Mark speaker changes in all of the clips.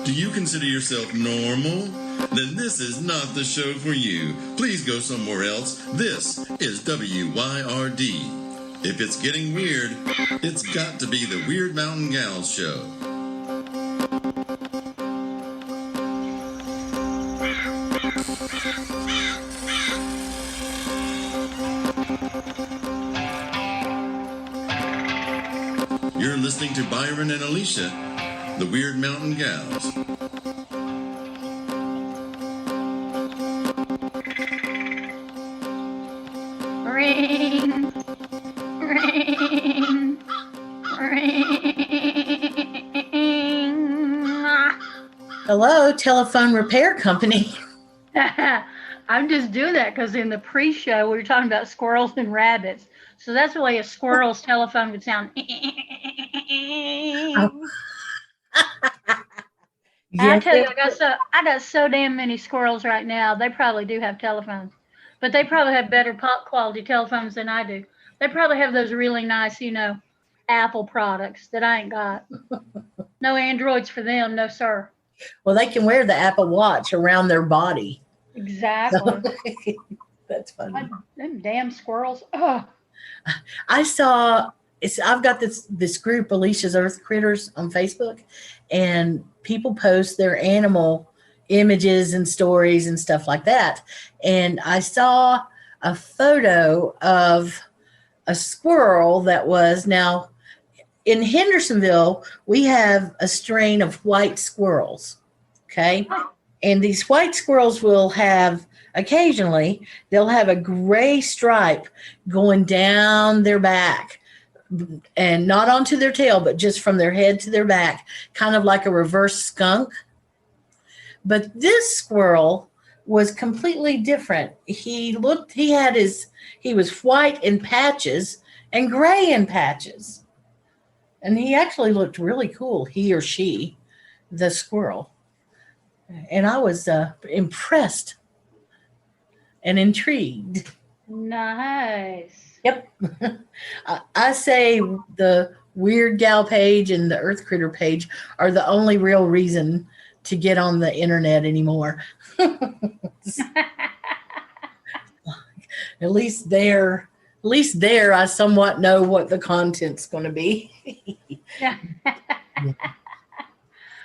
Speaker 1: Do you consider yourself normal? Then this is not the show for you. Please go somewhere else. This is WYRD. If it's getting weird, it's got to be the Weird Mountain Gals show. You're listening to Byron and Alicia, the Weird Mountain Gals.
Speaker 2: Ring, ring, ring.
Speaker 3: Hello, telephone repair company.
Speaker 2: I'm just doing that because in the pre-show we were talking about squirrels and rabbits. So that's the way a squirrel's telephone would sound.
Speaker 3: Oh.
Speaker 2: I tell you, I got so damn many squirrels right now. They probably do have telephones, but they probably have better pop quality telephones than I do. They probably have those really nice, Apple products that I ain't got. No Androids for them, no sir.
Speaker 3: Well, they can wear the Apple Watch around their body.
Speaker 2: Exactly.
Speaker 3: That's funny.
Speaker 2: Them damn squirrels. Oh.
Speaker 3: I've got this group, Alicia's Earth Critters, on Facebook, and people post their animal images and stories and stuff like that. And I saw a photo of a squirrel that was now in Hendersonville. We have a strain of white squirrels. Okay. And these white squirrels will have occasionally, they'll have a gray stripe going down their back and not onto their tail, but just from their head to their back, kind of like a reverse skunk. But this squirrel was completely different. He was white in patches and gray in patches. And he actually looked really cool, he or she, the squirrel. And I was impressed and intrigued.
Speaker 2: Nice.
Speaker 3: Yep. I say the Weird Gal page and the Earth Critter page are the only real reason to get on the internet anymore. At least there I somewhat know what the content's going to be.
Speaker 2: Yeah.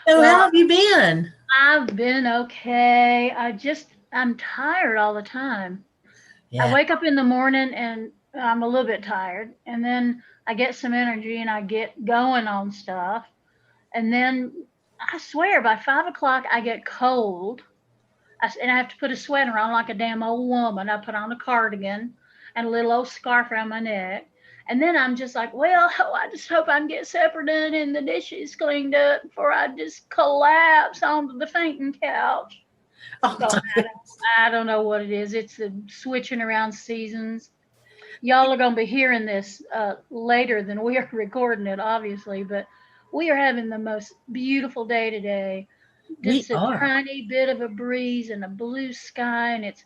Speaker 3: So how have you been?
Speaker 2: I've been okay. I'm tired all the time. Yeah. I wake up in the morning and I'm a little bit tired, and then I get some energy and I get going on stuff. And then I swear by 5 o'clock I get cold, and I have to put a sweater on like a damn old woman. I put on a cardigan and a little old scarf around my neck. And then I'm just like, well, I just hope I can get supper done and the dishes cleaned up before I just collapse onto the fainting couch.
Speaker 3: Oh,
Speaker 2: so I don't know what it is. It's the switching around seasons. Y'all are going to be hearing this later than we are recording it, obviously, but we are having the most beautiful day today. Just a tiny bit of a breeze and a blue sky, and it's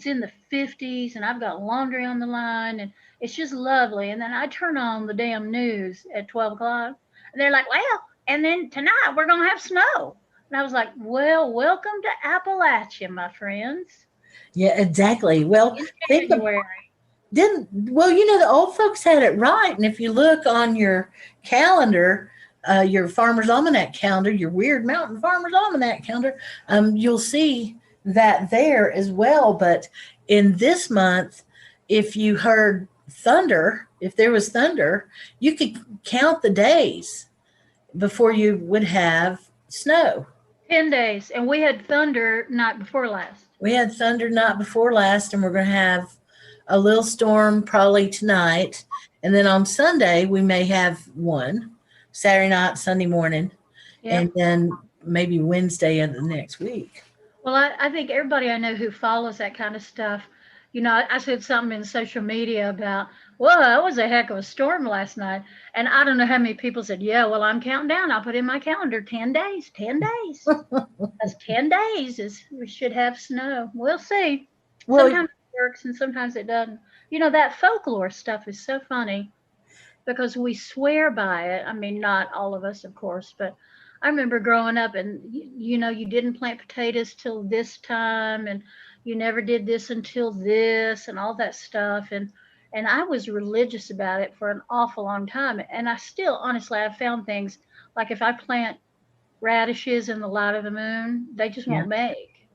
Speaker 2: in the 50s, and I've got laundry on the line, and it's just lovely. And then I turn on the damn news at 12 o'clock, and they're like, well, and then tonight we're going to have snow. And I was like, well, welcome to Appalachia, my friends.
Speaker 3: Yeah, exactly. Well, the old folks had it right. And if you look on your calendar, your Farmer's Almanac calendar, your Weird Mountain Farmer's Almanac calendar, you'll see that there as well. But in this month, if you heard thunder, if there was thunder, you could count the days before you would have snow.
Speaker 2: 10 days. And we had thunder night before last.
Speaker 3: We had thunder night before last, and we're going to have a little storm probably tonight. And then on Sunday, we may have one. Saturday night, Sunday morning, and then maybe Wednesday of the next week.
Speaker 2: Well, I think everybody I know who follows that kind of stuff, I said something in social media about, well, that was a heck of a storm last night. And I don't know how many people said, yeah, well, I'm counting down. I'll put in my calendar 10 days. That's 10 days we should have snow. We'll see. Well, sometimes it works and sometimes it doesn't. That folklore stuff is so funny. because we swear by it. I mean, not all of us, of course, but I remember growing up and, you didn't plant potatoes till this time and you never did this until this and all that stuff. And I was religious about it for an awful long time. And I still, honestly, I've found things like if I plant radishes in the light of the moon, they just
Speaker 3: Yeah.
Speaker 2: won't make.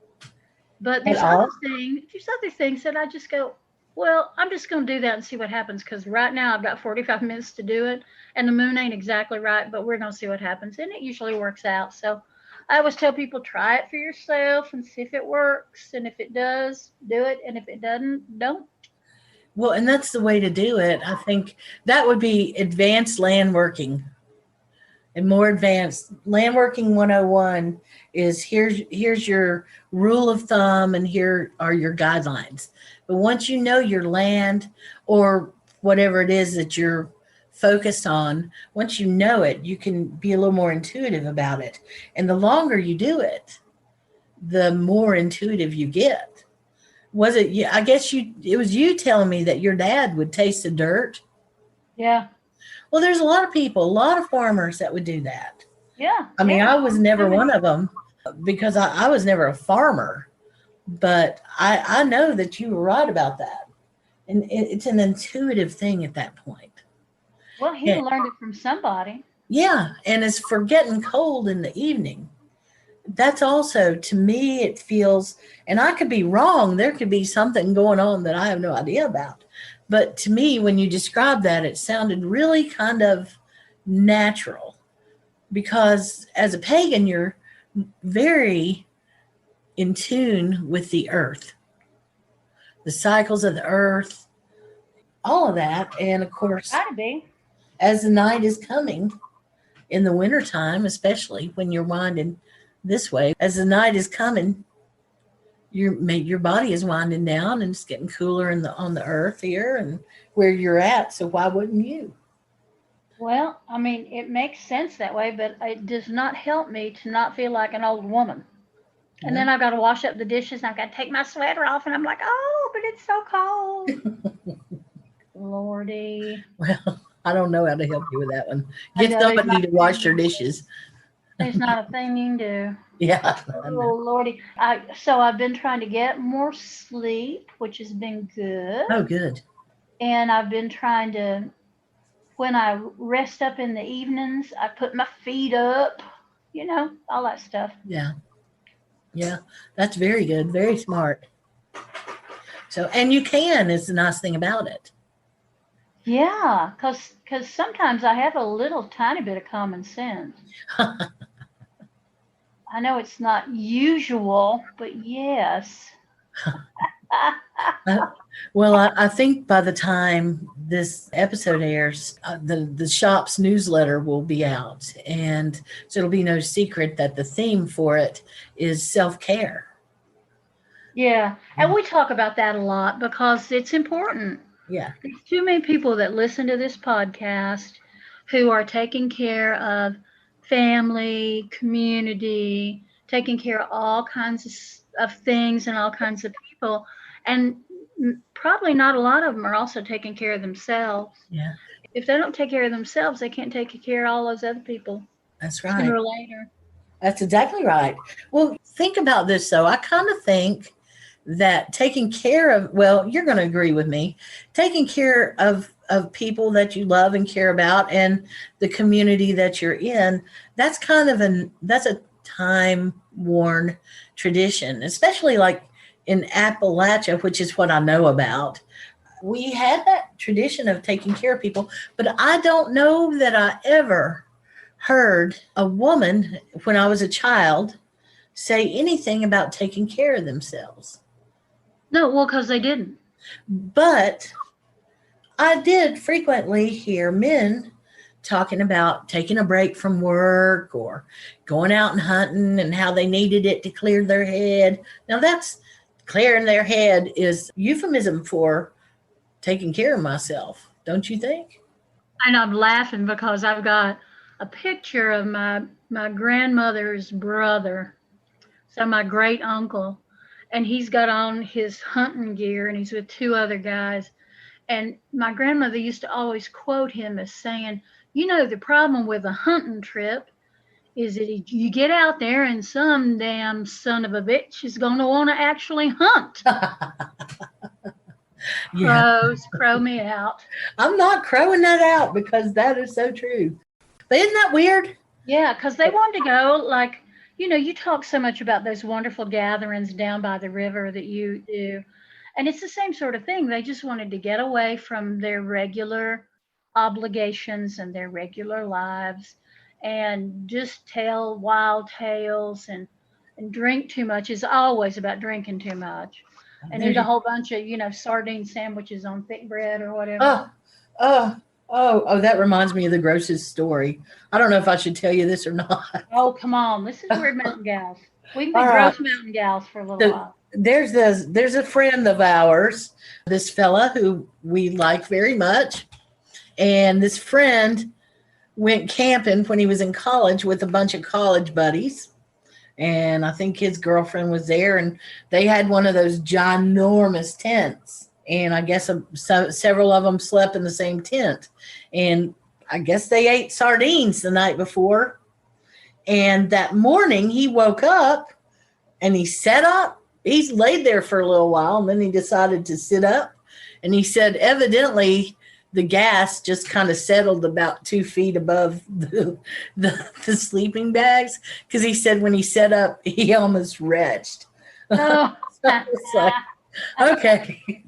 Speaker 2: But
Speaker 3: At all?
Speaker 2: there's other things that I just go, well, I'm just going to do that and see what happens because right now I've got 45 minutes to do it and the moon ain't exactly right, but we're going to see what happens. And it usually works out. So I always tell people try it for yourself and see if it works. And if it does, do it. And if it doesn't, don't.
Speaker 3: Well, and that's the way to do it. I think that would be advanced land working. And more advanced land working 101 is here's your rule of thumb and here are your guidelines. But once you know your land or whatever it is that you're focused on, once you know it, you can be a little more intuitive about it. And the longer you do it, the more intuitive you get. Was it you? I guess it was you telling me that your dad would taste the dirt.
Speaker 2: Yeah.
Speaker 3: Well, there's a lot of people, a lot of farmers that would do that.
Speaker 2: Yeah.
Speaker 3: I mean,
Speaker 2: yeah.
Speaker 3: I was never one of them because I was never a farmer, but I know that you were right about that. And it's an intuitive thing at that point.
Speaker 2: Well, he
Speaker 3: Yeah,
Speaker 2: learned it from somebody.
Speaker 3: yeah. And as for getting cold in the evening, that's also, to me, it feels, and I could be wrong. There could be something going on that I have no idea about. But to me, when you described that, it sounded really kind of natural because as a pagan, you're very in tune with the earth, the cycles of the earth, all of that. And of course,
Speaker 2: Gotta be.
Speaker 3: as the night is coming in the wintertime, especially when you're winding this way, as the night is coming, your body is winding down and it's getting cooler on the earth here and where you're at. So why wouldn't you?
Speaker 2: Well, I mean, it makes sense that way, but it does not help me to not feel like an old woman. And
Speaker 3: Yeah.
Speaker 2: then I've got to wash up the dishes and I've got to take my sweater off and I'm like, oh, but it's so cold. Lordy.
Speaker 3: Well, I don't know how to help you with that one.
Speaker 2: I
Speaker 3: Get
Speaker 2: know there's
Speaker 3: somebody
Speaker 2: not,
Speaker 3: to wash your dishes.
Speaker 2: there's not a thing you can do.
Speaker 3: Yeah. I
Speaker 2: Oh,
Speaker 3: know.
Speaker 2: Lordy. So I've been trying to get more sleep, which has been good.
Speaker 3: Oh, good.
Speaker 2: And I've been trying to, when I rest up in the evenings, I put my feet up, all that stuff.
Speaker 3: Yeah. Yeah. That's very good. Very smart. So, and you can is the nice thing about it.
Speaker 2: Yeah, because sometimes I have a little tiny bit of common sense. I know it's not usual, but yes.
Speaker 3: Well, I think by the time this episode airs, the shop's newsletter will be out. And so it'll be no secret that the theme for it is self-care.
Speaker 2: Yeah, and we talk about that a lot because it's important.
Speaker 3: Yeah.
Speaker 2: There's too many people that listen to this podcast who are taking care of family, community, taking care of all kinds of things and all kinds of people. And probably not a lot of them are also taking care of themselves.
Speaker 3: Yeah.
Speaker 2: If they don't take care of themselves, they can't take care of all those other people
Speaker 3: That's
Speaker 2: sooner
Speaker 3: right.
Speaker 2: or later.
Speaker 3: That's exactly right. Well, think about this though. I kind of think that taking care of, well, you're going to agree with me, taking care of people that you love and care about and the community that you're in, that's that's a time worn tradition, especially like in Appalachia, which is what I know about. We had that tradition of taking care of people, but I don't know that I ever heard a woman when I was a child say anything about taking care of themselves.
Speaker 2: No, well, because they didn't.
Speaker 3: But I did frequently hear men talking about taking a break from work or going out and hunting and how they needed it to clear their head. Now that's clearing their head is euphemism for taking care of myself, don't you think?
Speaker 2: And I'm laughing because I've got a picture of my grandmother's brother, so my great uncle, and he's got on his hunting gear and he's with two other guys, And my grandmother used to always quote him as saying, the problem with a hunting trip is that you get out there and some damn son of a bitch is going to want to actually hunt.
Speaker 3: Yeah.
Speaker 2: Crow me out.
Speaker 3: I'm not crowing that out because that is so true. But isn't that weird?
Speaker 2: Yeah, because they wanted to go, like, you talk so much about those wonderful gatherings down by the river that you do. And it's the same sort of thing. They just wanted to get away from their regular obligations and their regular lives and just tell wild tales and drink too much is always about drinking too much and eat a whole bunch of, sardine sandwiches on thick bread or whatever.
Speaker 3: Oh, that reminds me of the grossest story. I don't know if I should tell you this or not.
Speaker 2: Oh, come on. This is Wyrd Mountain Gals. We can be gross mountain gals for a little while.
Speaker 3: There's a friend of ours, this fella who we like very much. And this friend went camping when he was in college with a bunch of college buddies. And I think his girlfriend was there, and they had one of those ginormous tents. And I guess several of them slept in the same tent. And I guess they ate sardines the night before. And that morning he woke up and he sat up. He's laid there for a little while, and then he decided to sit up. And he said evidently the gas just kind of settled about 2 feet above the sleeping bags, because he said when he sat up, he almost retched.
Speaker 2: Oh.
Speaker 3: So it's like, okay.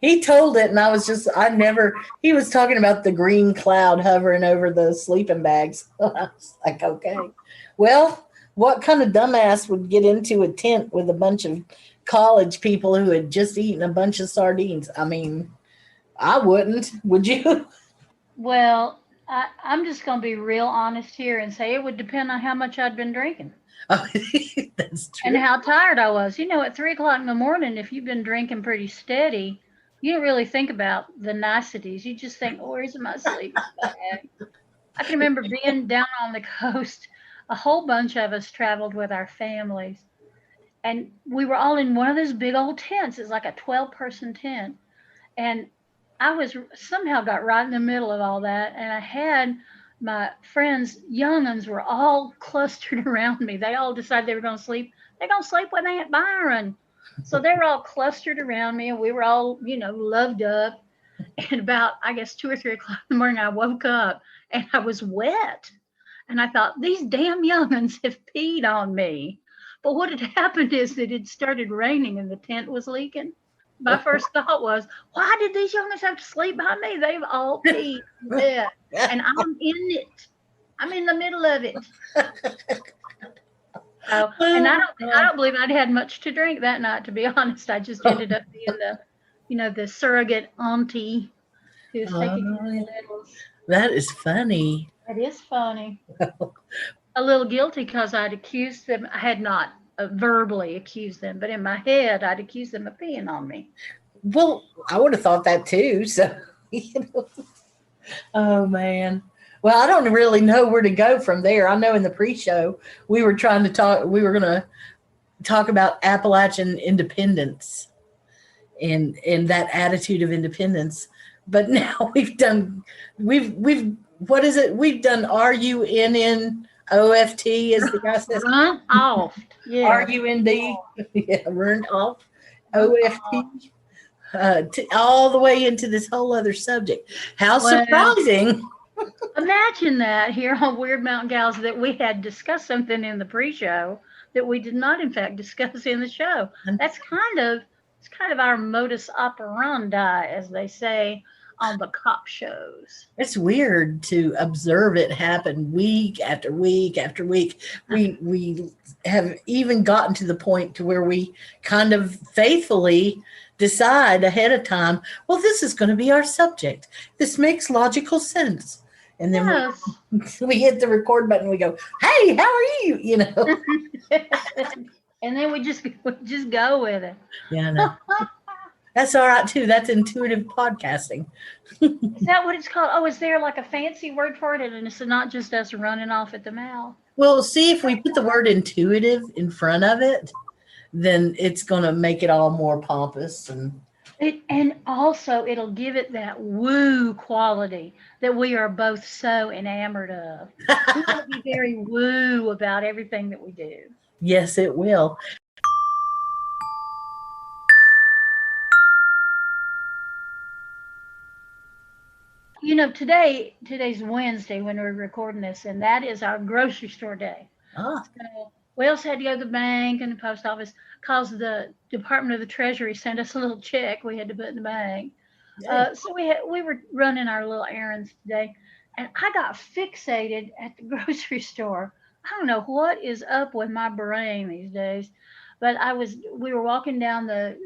Speaker 3: He told it, and he was talking about the green cloud hovering over the sleeping bags. I was like, okay. Well, what kind of dumbass would get into a tent with a bunch of college people who had just eaten a bunch of sardines? I mean, I wouldn't. Would you?
Speaker 2: Well, I'm just going to be real honest here and say it would depend on how much I'd been drinking.
Speaker 3: Oh, that's true.
Speaker 2: And how tired I was. At 3 o'clock in the morning, if you've been drinking pretty steady, you don't really think about the niceties. You just think, oh, where's my sleeping bag? I can remember being down on the coast. A whole bunch of us traveled with our families. And we were all in one of those big old tents. It's like a 12-person tent. And I somehow got right in the middle of all that. And I had my friends, young'uns, were all clustered around me. They all decided they were going to sleep. They're going to sleep with Aunt Byron. So they were all clustered around me, and we were all, loved up. And about, I guess, 2 or 3 o'clock in the morning, I woke up and I was wet. And I thought, these damn young'uns have peed on me. But what had happened is that it started raining and the tent was leaking. My first thought was, why did these young'uns have to sleep behind me? They've all peed in bed, and I'm in it. I'm in the middle of it. So, and I don't believe I'd had much to drink that night, to be honest. I just ended up being the surrogate auntie who's taking care of the littles.
Speaker 3: That is funny.
Speaker 2: It is funny. A little guilty because I'd accused them. I had not verbally accused them, but in my head, I'd accused them of peeing on me.
Speaker 3: Well, I would have thought that too. So, Oh man. Well, I don't really know where to go from there. I know in the pre-show we were going to talk about Appalachian independence and that attitude of independence. But now we've done what is it? We've done RUNNOFT, as the guy says.
Speaker 2: Run off. Yeah.
Speaker 3: RUND. Yeah, run off. OFT. All the way into this whole other subject. How surprising.
Speaker 2: Imagine that here on Wyrd Mountain Gals, that we had discussed something in the pre-show that we did not, in fact, discuss in the show. It's kind of our modus operandi, as they say on the cop shows.
Speaker 3: It's weird to observe it happen week after week after week. We have even gotten to the point to where we kind of faithfully decide ahead of time, well, this is going to be our subject. This makes logical sense. And then we hit the record button. We go, hey, how are you?
Speaker 2: And then we just go with it.
Speaker 3: Yeah, I know. That's all right too. That's intuitive podcasting.
Speaker 2: Is that what it's called? Oh, is there like a fancy word for it? And it's not just us running off at the mouth.
Speaker 3: Well, see, if we put the word intuitive in front of it, then it's going to make it all more pompous and
Speaker 2: And also it'll give it that woo quality that we are both so enamored of. We want to be very woo about everything that we do.
Speaker 3: Yes, it will.
Speaker 2: Today's Wednesday when we're recording this, and that is our grocery store day.
Speaker 3: Ah,
Speaker 2: So we also had to go to the bank and the post office because the Department of the Treasury sent us a little check we had to put in the bank.
Speaker 3: yay.
Speaker 2: So we were running our little errands today, and I got fixated at the grocery store. I don't know what is up with my brain these days, but we were walking down the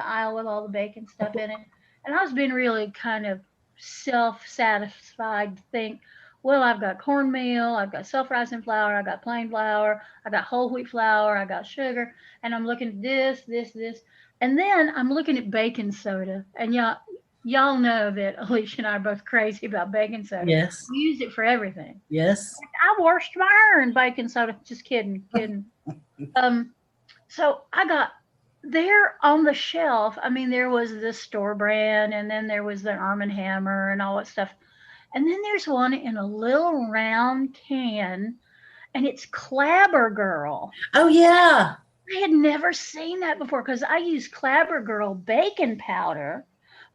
Speaker 2: aisle with all the bacon stuff in it, and I was being really kind of self-satisfied to think, well, I've got cornmeal, I've got self-rising flour, I've got plain flour, I got whole wheat flour, I got sugar, and I'm looking at this, and then I'm looking at baking soda, and y'all know that Alicia and I are both crazy about baking soda.
Speaker 3: Yes,
Speaker 2: We use it for everything.
Speaker 3: yes.
Speaker 2: I washed my iron baking soda. Just kidding, kidding. Um, so I got there on the shelf. I mean, there was the store brand, and then there was the Arm& and Hammer and all that stuff. And then there's one in a little round can, and it's Clabber Girl.
Speaker 3: Oh, yeah.
Speaker 2: I had never seen that before because I use Clabber Girl baking powder,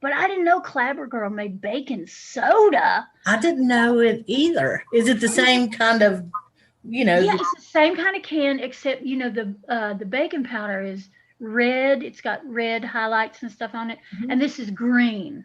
Speaker 2: but I didn't know Clabber Girl made baking soda.
Speaker 3: I didn't know it either. Is it the same kind of,
Speaker 2: Yeah, it's the same kind of can, except the baking powder is red. It's got red highlights and stuff on it, and this is green.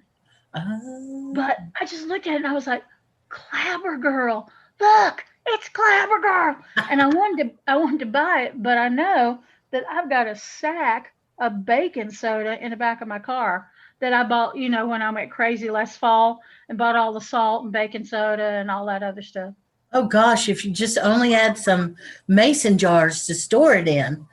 Speaker 3: Oh,
Speaker 2: But I just looked at it and I was like, Clabber Girl, look, it's Clabber Girl. And I wanted to buy it, but I know that I've got a sack of baking soda in the back of my car that I bought, when I went crazy last fall and bought all the salt and baking soda and all that other stuff.
Speaker 3: oh gosh, if you just only had some mason jars to store it in.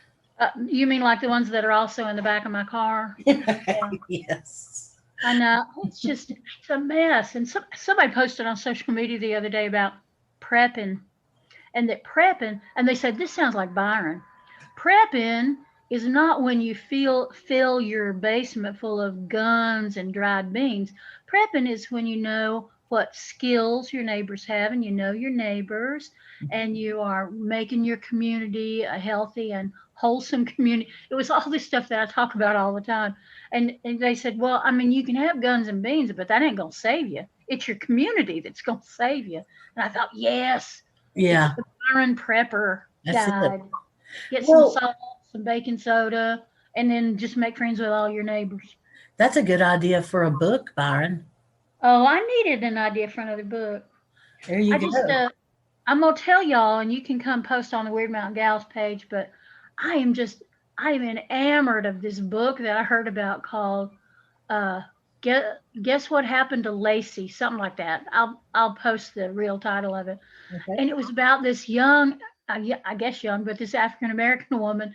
Speaker 2: You mean like the ones that are also in the back of my car? Yeah.
Speaker 3: Yes.
Speaker 2: I know. It's a mess. And somebody posted on social media the other day about prepping, and they said, this sounds like Byron. Prepping is not when you fill your basement full of guns and dried beans. Prepping is when you know what skills your neighbors have, and you know your neighbors, and you are making your community a healthy and wholesome community. It was all this stuff that I talk about all the time. And they said, well, I mean, you can have guns and beans, but that ain't going to save you. It's your community that's going to save you. And I thought, yes,
Speaker 3: Yeah,
Speaker 2: it's the Byron Prepper
Speaker 3: that's it.
Speaker 2: guide. Get
Speaker 3: Well,
Speaker 2: some salt, some baking soda, and then just make friends with all your neighbors.
Speaker 3: that's a good idea for a book, Byron.
Speaker 2: Oh, I needed an idea for another book.
Speaker 3: There you
Speaker 2: I just,
Speaker 3: go.
Speaker 2: I'm gonna tell y'all, and you can come post on the Weird Mountain Gals page. But I am enamored of this book that I heard about called uh, "Guess What Happened to Lacey," something like that. I'll post the real title of it,
Speaker 3: Okay.
Speaker 2: and it was about this young, I guess young, but this African American woman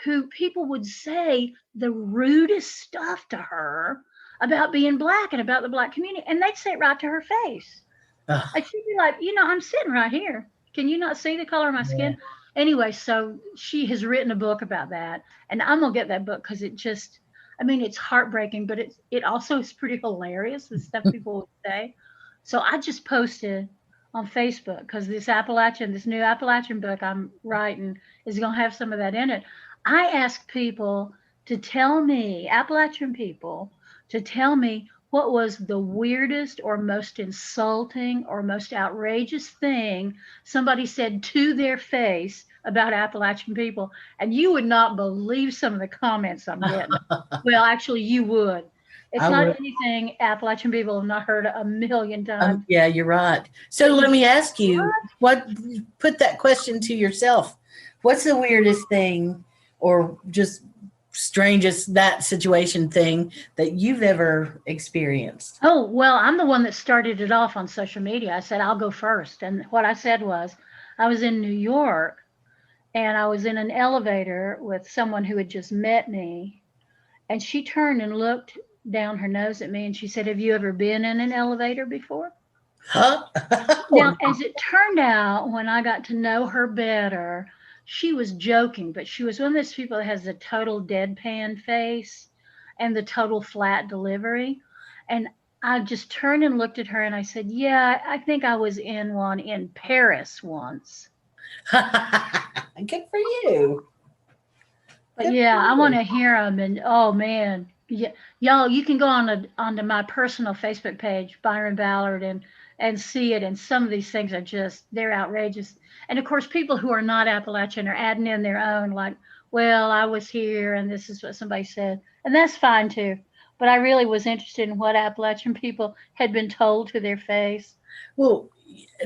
Speaker 2: who people would say the rudest stuff to her about being black and about the black community, and they'd say it right to her face.
Speaker 3: Ugh,
Speaker 2: And she'd be like, I'm sitting right here. Can you not see the color of my
Speaker 3: yeah.
Speaker 2: skin? Anyway, so she has written a book about that, and I'm gonna get that book because it's heartbreaking, but it also is pretty hilarious, the stuff people would say. So I just posted on Facebook because this new Appalachian book I'm writing is gonna have some of that in it. I asked people to tell me, Appalachian people, to tell me what was the weirdest or most insulting or most outrageous thing somebody said to their face about Appalachian people. And you would not believe some of the comments I'm getting. Well, actually, you would. It's
Speaker 3: I
Speaker 2: not
Speaker 3: would.
Speaker 2: anything Appalachian people have not heard a million times.
Speaker 3: Yeah, you're right. So
Speaker 2: But
Speaker 3: let
Speaker 2: you,
Speaker 3: me ask you, put that question to yourself. What's the weirdest thing or just strangest that situation thing that you've ever experienced?
Speaker 2: oh, well, I'm the one that started it off on social media. I said, I'll go first. And what I said was, I was in New York and I was in an elevator with someone who had just met me. And she turned and looked down her nose at me and she said, have you ever been in an elevator before?
Speaker 3: Huh?
Speaker 2: Now, as it turned out, when I got to know her better, she was joking, but she was one of those people that has a total deadpan face. and the total flat delivery. And I just turned and looked at her and I said, yeah, I think I was in one in Paris once.
Speaker 3: Good for you.
Speaker 2: But
Speaker 3: Good
Speaker 2: yeah,
Speaker 3: for
Speaker 2: I want
Speaker 3: you.
Speaker 2: to hear them. And oh man, yeah, y'all, you can go onto my personal Facebook page, Byron Ballard, and see it. And some of these things are just they're outrageous. And of course, people who are not Appalachian are adding in their own, like, well, I was here and this is what somebody said, and that's fine too. But I really was interested in what Appalachian people had been told to their face.
Speaker 3: Well,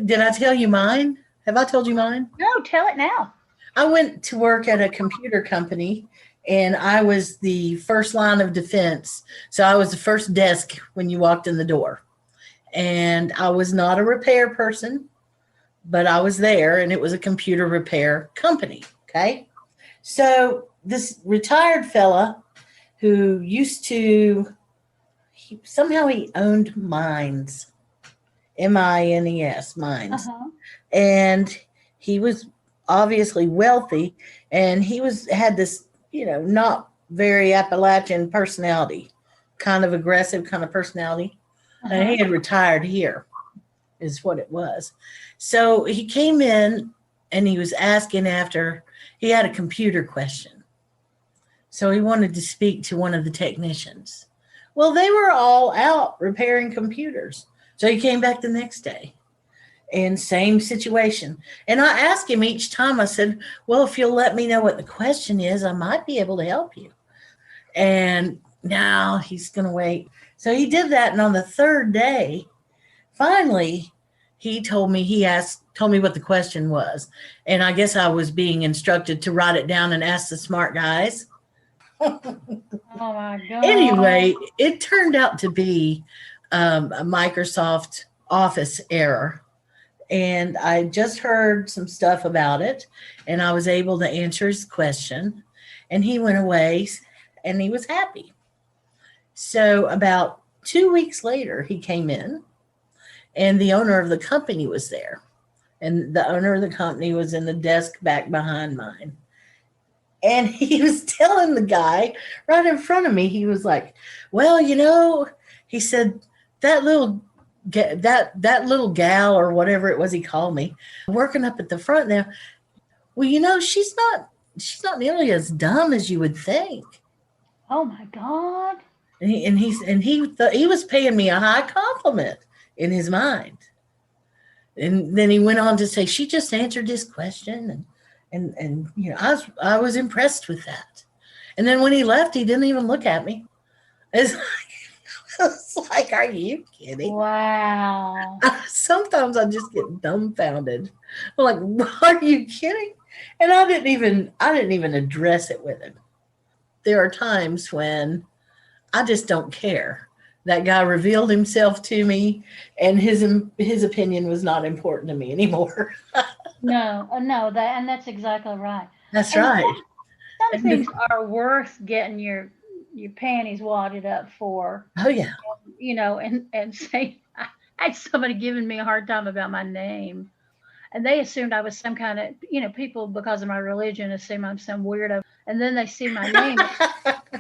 Speaker 3: did I tell you mine? Have I told you mine?
Speaker 2: No, tell it now.
Speaker 3: I went to work at a computer company and I was the first line of defense. So I was the first desk when you walked in the door. And I was not a repair person, but I was there and it was a computer repair company. Okay. So this retired fella who used to, somehow he owned mines, MINES, mines.
Speaker 2: Uh-huh.
Speaker 3: And he was obviously wealthy and he had this, not very Appalachian personality, kind of aggressive kind of personality. And he
Speaker 2: Uh-huh.
Speaker 3: had retired here is what it was. So he came in and he was asking after he had a computer question. So he wanted to speak to one of the technicians. Well, they were all out repairing computers. So he came back the next day and same situation. And I asked him each time, I said, well, if you'll let me know what the question is, I might be able to help you. And now he's going to wait. So he did that. And on the third day, finally, told me what the question was. And I guess I was being instructed to write it down and ask the smart guys.
Speaker 2: Oh my God.
Speaker 3: Anyway, it turned out to be a Microsoft Office error. And I just heard some stuff about it and I was able to answer his question and he went away and he was happy. So about 2 weeks later, he came in and the owner of the company was there. And the owner of the company was in the desk back behind mine. And he was telling the guy right in front of me, he was like, well, he said, that little gal or whatever it was he called me, working up at the front there. Well, she's not nearly as dumb as you would think.
Speaker 2: Oh my God.
Speaker 3: And he thought he was paying me a high compliment in his mind. And then he went on to say, she just answered this question. And I was impressed with that. And then when he left, he didn't even look at me. It's like, are you kidding?
Speaker 2: Wow.
Speaker 3: Sometimes I just get dumbfounded. I'm like, are you kidding? And I didn't even address it with him. There are times when I just don't care. That guy revealed himself to me, and his opinion was not important to me anymore.
Speaker 2: No, that's exactly right.
Speaker 3: That's
Speaker 2: And
Speaker 3: right.
Speaker 2: some things are worth getting your panties wadded up for,
Speaker 3: Oh yeah.
Speaker 2: and say, I had somebody giving me a hard time about my name, and they assumed I was some kind of, people because of my religion assume I'm some weirdo, and then they see my name,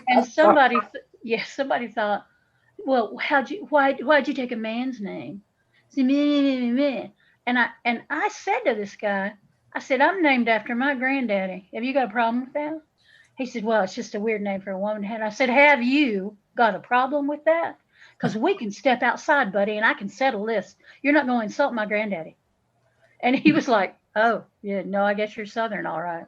Speaker 2: and somebody thought, well, why'd you take a man's name? See, me. And I said to this guy, I said, I'm named after my granddaddy. Have you got a problem with that? He said, well, it's just a weird name for a woman. And I said, have you got a problem with that? Because we can step outside, buddy, and I can settle this. You're not going to insult my granddaddy. And he was like, oh, yeah, no, I guess you're Southern, all right.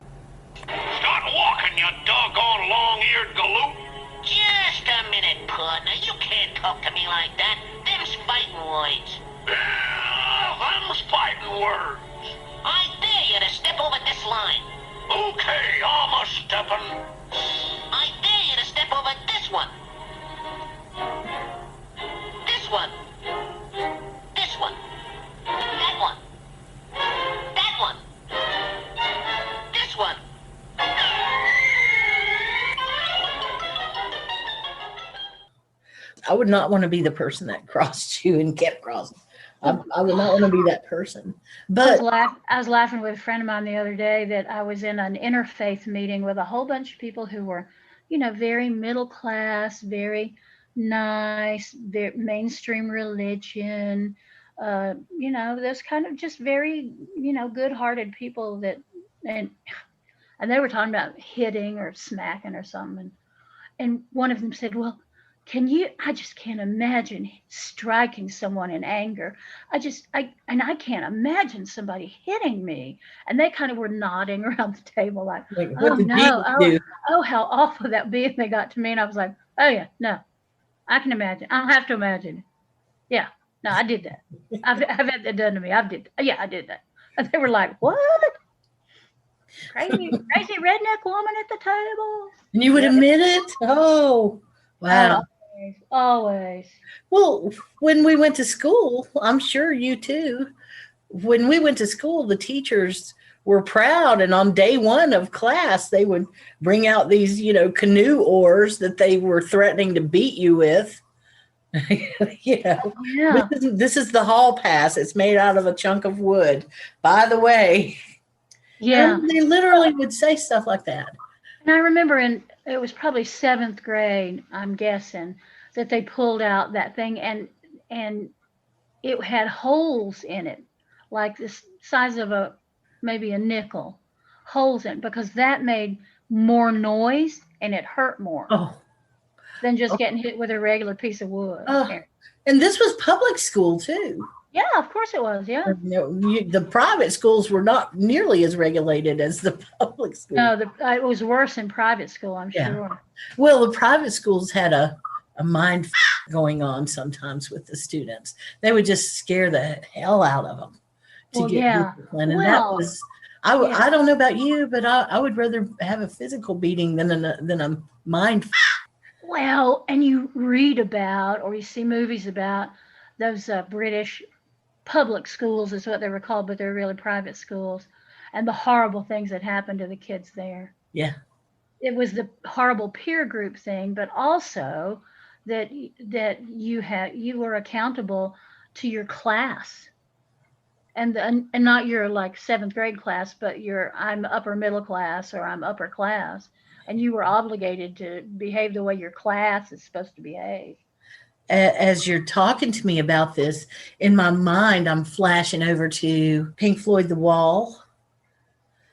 Speaker 4: Start walking, you doggone long-eared galoot.
Speaker 5: Just a minute, partner. You can't talk to me like that. Them's fighting words.
Speaker 4: Them's fighting words.
Speaker 5: I dare you to step over this line.
Speaker 4: Okay, I'm a-steppin'.
Speaker 5: I dare you to step over this one. This one. This one. That one. That one. This one.
Speaker 3: I would not want to be the person that crossed you and kept crossing. I would not want to be that person. But
Speaker 2: I was laughing with a friend of mine the other day that I was in an interfaith meeting with a whole bunch of people who were very middle class, very nice, very mainstream religion. Those kind of just very, good-hearted people and they were talking about hitting or smacking or something. And one of them said, "Well, I just can't imagine striking someone in anger. I can't imagine somebody hitting me." And they kind of were nodding around the table like,
Speaker 3: Like,
Speaker 2: "Oh
Speaker 3: what did you
Speaker 2: no,
Speaker 3: do?
Speaker 2: how awful that be." And they got to me and I was like, "Oh yeah, no, I can imagine. I don't have to imagine. Yeah, no, I did that. I've had that done to me. Yeah, I did that." And they were like, "What? Crazy redneck woman at the table?"
Speaker 3: And you would
Speaker 2: Yep.
Speaker 3: admit it? Oh, wow.
Speaker 2: Always, always.
Speaker 3: Well, when we went to school, I'm sure you too, when we went to school, the teachers were proud. And on day one of class, they would bring out these, canoe oars that they were threatening to beat you with.
Speaker 2: Yeah.
Speaker 3: This is the hall pass. It's made out of a chunk of wood. By the way,
Speaker 2: Yeah.
Speaker 3: they literally would say stuff like that.
Speaker 2: And I remember it was probably seventh grade, I'm guessing, that they pulled out that thing and it had holes in it, like the size of maybe a nickel, holes in it, because that made more noise and it hurt more
Speaker 3: Oh,
Speaker 2: than just getting hit with a regular piece of wood.
Speaker 3: and this was public school too.
Speaker 2: Yeah, of course it was. Yeah.
Speaker 3: The private schools were not nearly as regulated as the public schools.
Speaker 2: No, it was worse in private school, I'm
Speaker 3: Yeah.
Speaker 2: sure.
Speaker 3: Well, the private schools had a mind going on sometimes with the students. They would just scare the hell out of them to get discipline. And that was, I don't know about you, but I would rather have a physical beating than a mind.
Speaker 2: Well, and you read about or you see movies about those British public schools is what they were called, but they're really private schools, and the horrible things that happened to the kids there.
Speaker 3: Yeah.
Speaker 2: It was the horrible peer group thing, but also that you were accountable to your class, and not your like seventh grade class, but I'm upper middle class or I'm upper class, and you were obligated to behave the way your class is supposed to behave.
Speaker 3: As you're talking to me about this, in my mind, I'm flashing over to Pink Floyd, The Wall.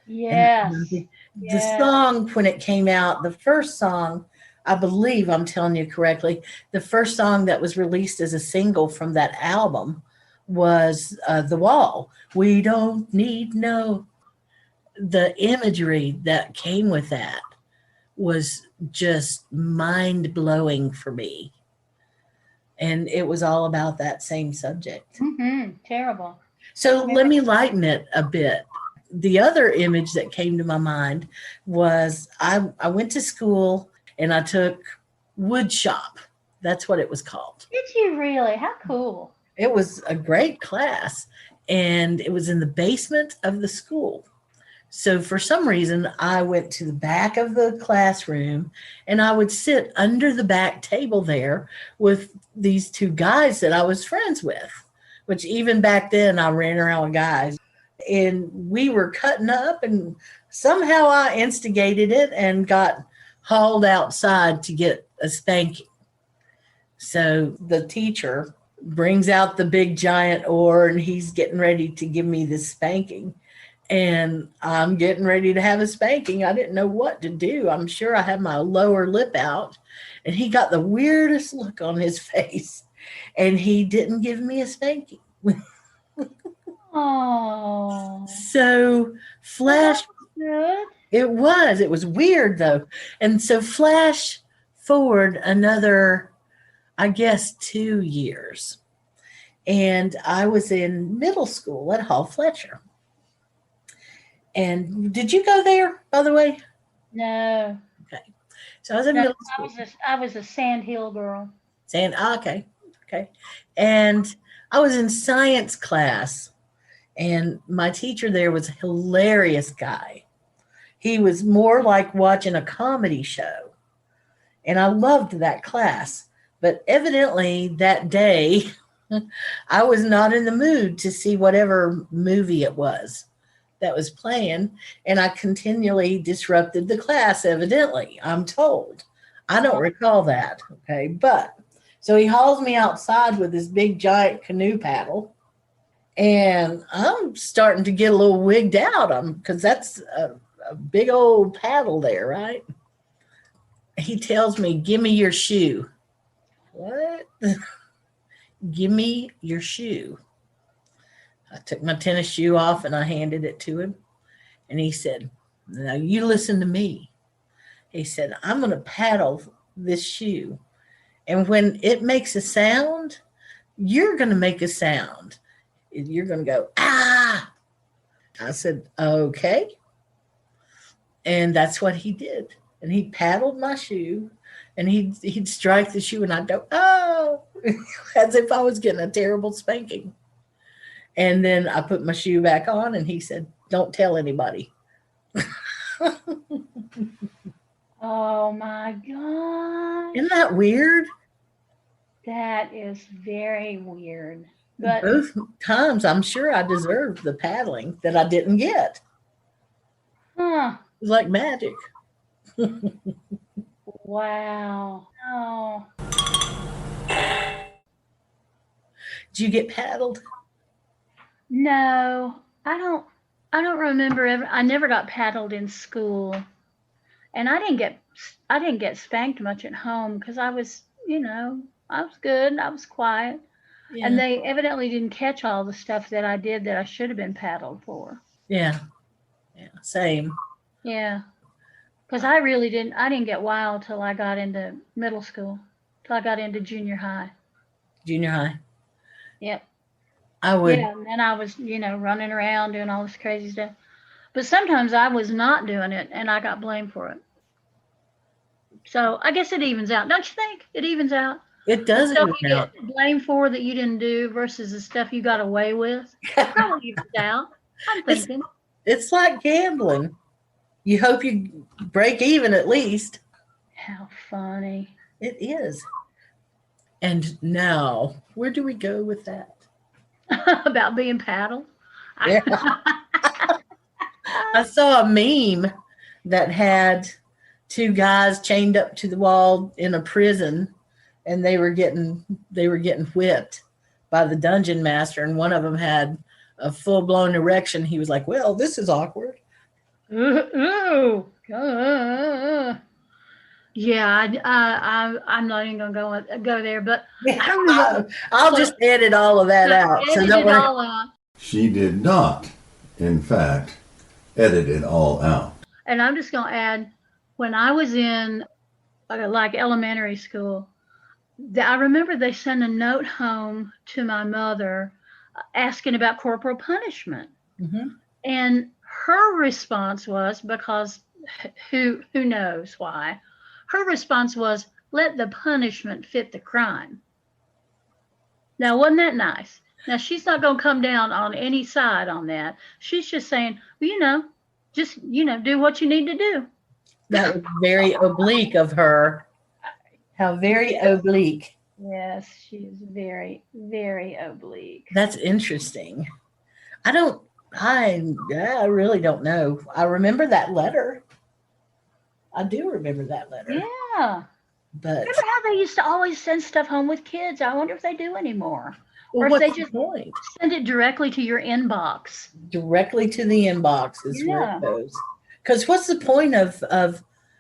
Speaker 2: Yes.
Speaker 3: And the song, when it came out, the first song, I believe I'm telling you correctly, the first song that was released as a single from that album was The Wall. We don't need the imagery that came with that was just mind-blowing for me. And it was all about that same subject.
Speaker 2: Mm-hmm. Terrible.
Speaker 3: So let me lighten it a bit. The other image that came to my mind was I went to school and I took wood shop. That's what it was called.
Speaker 2: Did you really? How cool.
Speaker 3: It was a great class, and it was in the basement of the school. So for some reason, I went to the back of the classroom and I would sit under the back table there with these two guys that I was friends with, which even back then I ran around with guys. And we were cutting up, and somehow I instigated it and got hauled outside to get a spanking. So the teacher brings out the big giant oar and he's getting ready to give me this spanking. And I'm getting ready to have a spanking. I didn't know what to do. I'm sure I had my lower lip out, and he got the weirdest look on his face, and he didn't give me a spanking.
Speaker 2: Oh.
Speaker 3: So flash.
Speaker 2: Good.
Speaker 3: It was weird though. And so flash forward another, I guess, 2 years. And I was in middle school at Hall Fletcher. And did you go there, by the way?
Speaker 2: No.
Speaker 3: Okay. So I was in middle school.
Speaker 2: I was a Sand Hill girl.
Speaker 3: Okay. And I was in science class, and my teacher there was a hilarious guy. He was more like watching a comedy show, and I loved that class. But evidently that day, I was not in the mood to see whatever movie it was that was playing, and I continually disrupted the class, evidently, I'm told. I don't recall that. Okay. But so he hauls me outside with this big giant canoe paddle, and I'm starting to get a little wigged out because that's a big old paddle there, right? He tells me, "Give me your shoe." What? Give me your shoe. I took my tennis shoe off and I handed it to him. And he said, "Now you listen to me." He said, "I'm going to paddle this shoe. And when it makes a sound, you're going to make a sound. You're going to go, ah." I said, "Okay." And that's what he did. And he paddled my shoe, and he'd strike the shoe, and I'd go, "Oh," as if I was getting a terrible spanking. And then I put my shoe back on, and he said, "Don't tell anybody."
Speaker 2: Oh my God.
Speaker 3: Isn't that weird?
Speaker 2: That is very weird. But
Speaker 3: Both times, I'm sure I deserved the paddling that I didn't get.
Speaker 2: huh.
Speaker 3: It was like magic.
Speaker 2: Wow. Oh.
Speaker 3: Did you get paddled?
Speaker 2: No, I don't remember ever. I never got paddled in school. And I didn't get spanked much at home because I was, I was good. I was quiet.
Speaker 3: Yeah.
Speaker 2: And they evidently didn't catch all the stuff that I did that I should have been paddled for.
Speaker 3: Yeah. Yeah. Same.
Speaker 2: Yeah. Because I didn't get wild till I got into middle school, till I got into junior high.
Speaker 3: Junior high.
Speaker 2: Yep.
Speaker 3: I would.
Speaker 2: Yeah, and then I was, running around doing all this crazy stuff. But sometimes I was not doing it, and I got blamed for it. So I guess it evens out. Don't you think? It evens out.
Speaker 3: It does
Speaker 2: The stuff
Speaker 3: even
Speaker 2: you
Speaker 3: out.
Speaker 2: get blamed for that you didn't do versus the stuff you got away with. It probably evens out. I'm thinking.
Speaker 3: It's like gambling. You hope you break even at least.
Speaker 2: How funny.
Speaker 3: It is. And now, where do we go with that?
Speaker 2: About being paddled.
Speaker 3: Yeah. I saw a meme that had two guys chained up to the wall in a prison, and they were getting whipped by the dungeon master, and one of them had a full-blown erection. He was like, "Well, this is awkward."
Speaker 2: Ooh. Yeah, I'm not even gonna go there, but I don't know.
Speaker 3: I'll just edit all of that out. So
Speaker 2: Edit
Speaker 3: don't
Speaker 2: it
Speaker 3: worry.
Speaker 2: all out.
Speaker 1: She did not, in fact, edit it all out.
Speaker 2: And I'm just gonna add, when I was in like elementary school, I remember they sent a note home to my mother asking about corporal punishment.
Speaker 3: Mm-hmm.
Speaker 2: And her response was, because who knows why, her response was, "Let the punishment fit the crime." Now, wasn't that nice? Now, she's not going to come down on any side on that. She's just saying, well, just, do what you need to do.
Speaker 3: That was very oblique of her. How very oblique.
Speaker 2: Yes, she is very, very oblique.
Speaker 3: That's interesting. I really don't know. I remember that letter. I do remember that letter.
Speaker 2: Yeah.
Speaker 3: But
Speaker 2: Remember how they used to always send stuff home with kids? I wonder if they do anymore.
Speaker 3: well,
Speaker 2: Or if
Speaker 3: what's
Speaker 2: they
Speaker 3: the
Speaker 2: just
Speaker 3: point?
Speaker 2: send it directly to your inbox.
Speaker 3: Directly to the inbox is where
Speaker 2: Yeah.
Speaker 3: it goes. Because what's the point of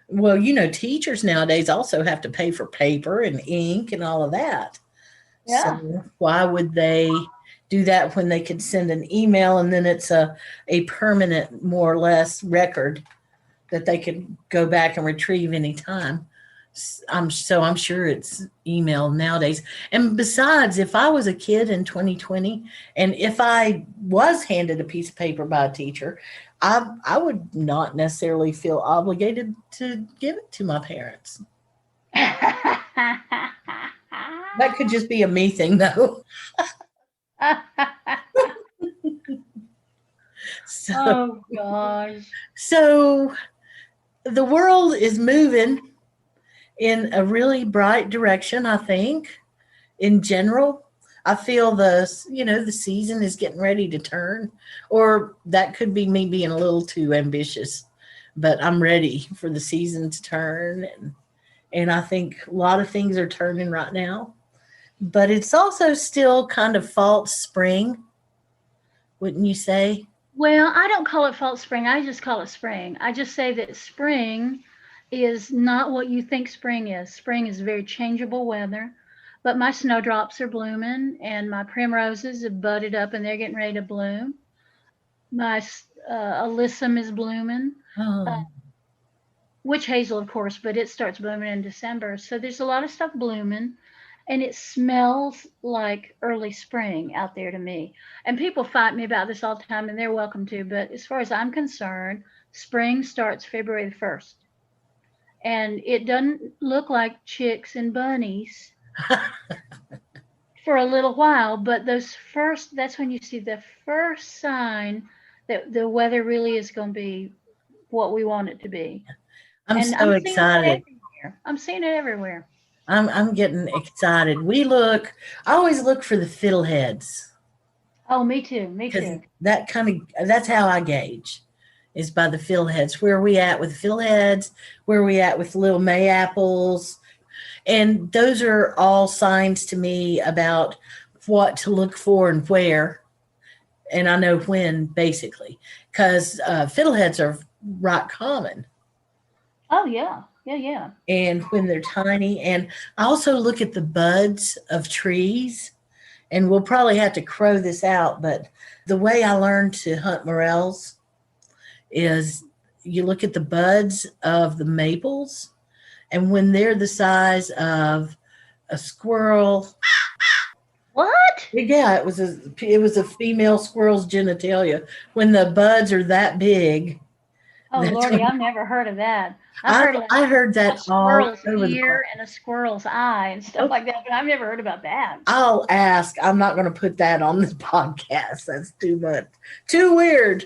Speaker 3: well, teachers nowadays also have to pay for paper and ink and all of that.
Speaker 2: Yeah.
Speaker 3: So why would they do that when they could send an email and then it's a permanent, more or less, record that they could go back and retrieve anytime? I'm sure it's email nowadays. And besides, if I was a kid in 2020 and if I was handed a piece of paper by a teacher, I would not necessarily feel obligated to give it to my parents. That could just be a me thing, though.
Speaker 2: Oh gosh.
Speaker 3: So the world is moving in a really bright direction, I think, in general. I feel the season is getting ready to turn, or that could be me being a little too ambitious, but I'm ready for the season to turn. And I think a lot of things are turning right now, but it's also still kind of false spring, wouldn't you say?
Speaker 2: Well, I don't call it false spring. I just call it spring. I just say that spring is not what you think spring is. Spring is very changeable weather, but my snowdrops are blooming and my primroses have budded up and they're getting ready to bloom. My alyssum is blooming, uh,
Speaker 3: Oh,
Speaker 2: witch hazel, of course, but it starts blooming in December. So there's a lot of stuff blooming, and it smells like early spring out there to me. And people fight me about this all the time, and they're welcome to. But as far as I'm concerned, spring starts February the 1st. And it doesn't look like chicks and bunnies for a little while, but that's when you see the first sign that the weather really is going to be what we want it to be.
Speaker 3: I'm
Speaker 2: And
Speaker 3: so
Speaker 2: I'm seeing that
Speaker 3: excited.
Speaker 2: everywhere. I'm seeing it everywhere.
Speaker 3: I'm getting excited. I always look for the fiddleheads
Speaker 2: Oh, me too. Me
Speaker 3: because
Speaker 2: too.
Speaker 3: that's how I gauge is by the fiddleheads. Where are we at with the fiddleheads? Where are we at with little May apples? And those are all signs to me about what to look for and where. And I know when, basically, because fiddleheads are right common.
Speaker 2: Oh, yeah. Yeah, yeah.
Speaker 3: And when they're tiny. And I also look at the buds of trees, and we'll probably have to crow this out, but the way I learned to hunt morels is you look at the buds of the maples, and when they're the size of a squirrel,
Speaker 2: What?
Speaker 3: yeah, it was a female squirrel's genitalia. When the buds are that big,
Speaker 2: Oh,
Speaker 3: that's
Speaker 2: Lordy,
Speaker 3: when
Speaker 2: I've never heard of that. I've
Speaker 3: I
Speaker 2: heard like
Speaker 3: I heard
Speaker 2: a
Speaker 3: that all
Speaker 2: squirrel's
Speaker 3: over the place.
Speaker 2: ear and a squirrel's eye and stuff like that, but I've never heard about that.
Speaker 3: I'll ask. I'm not going to put that on this podcast. That's too much. Too weird.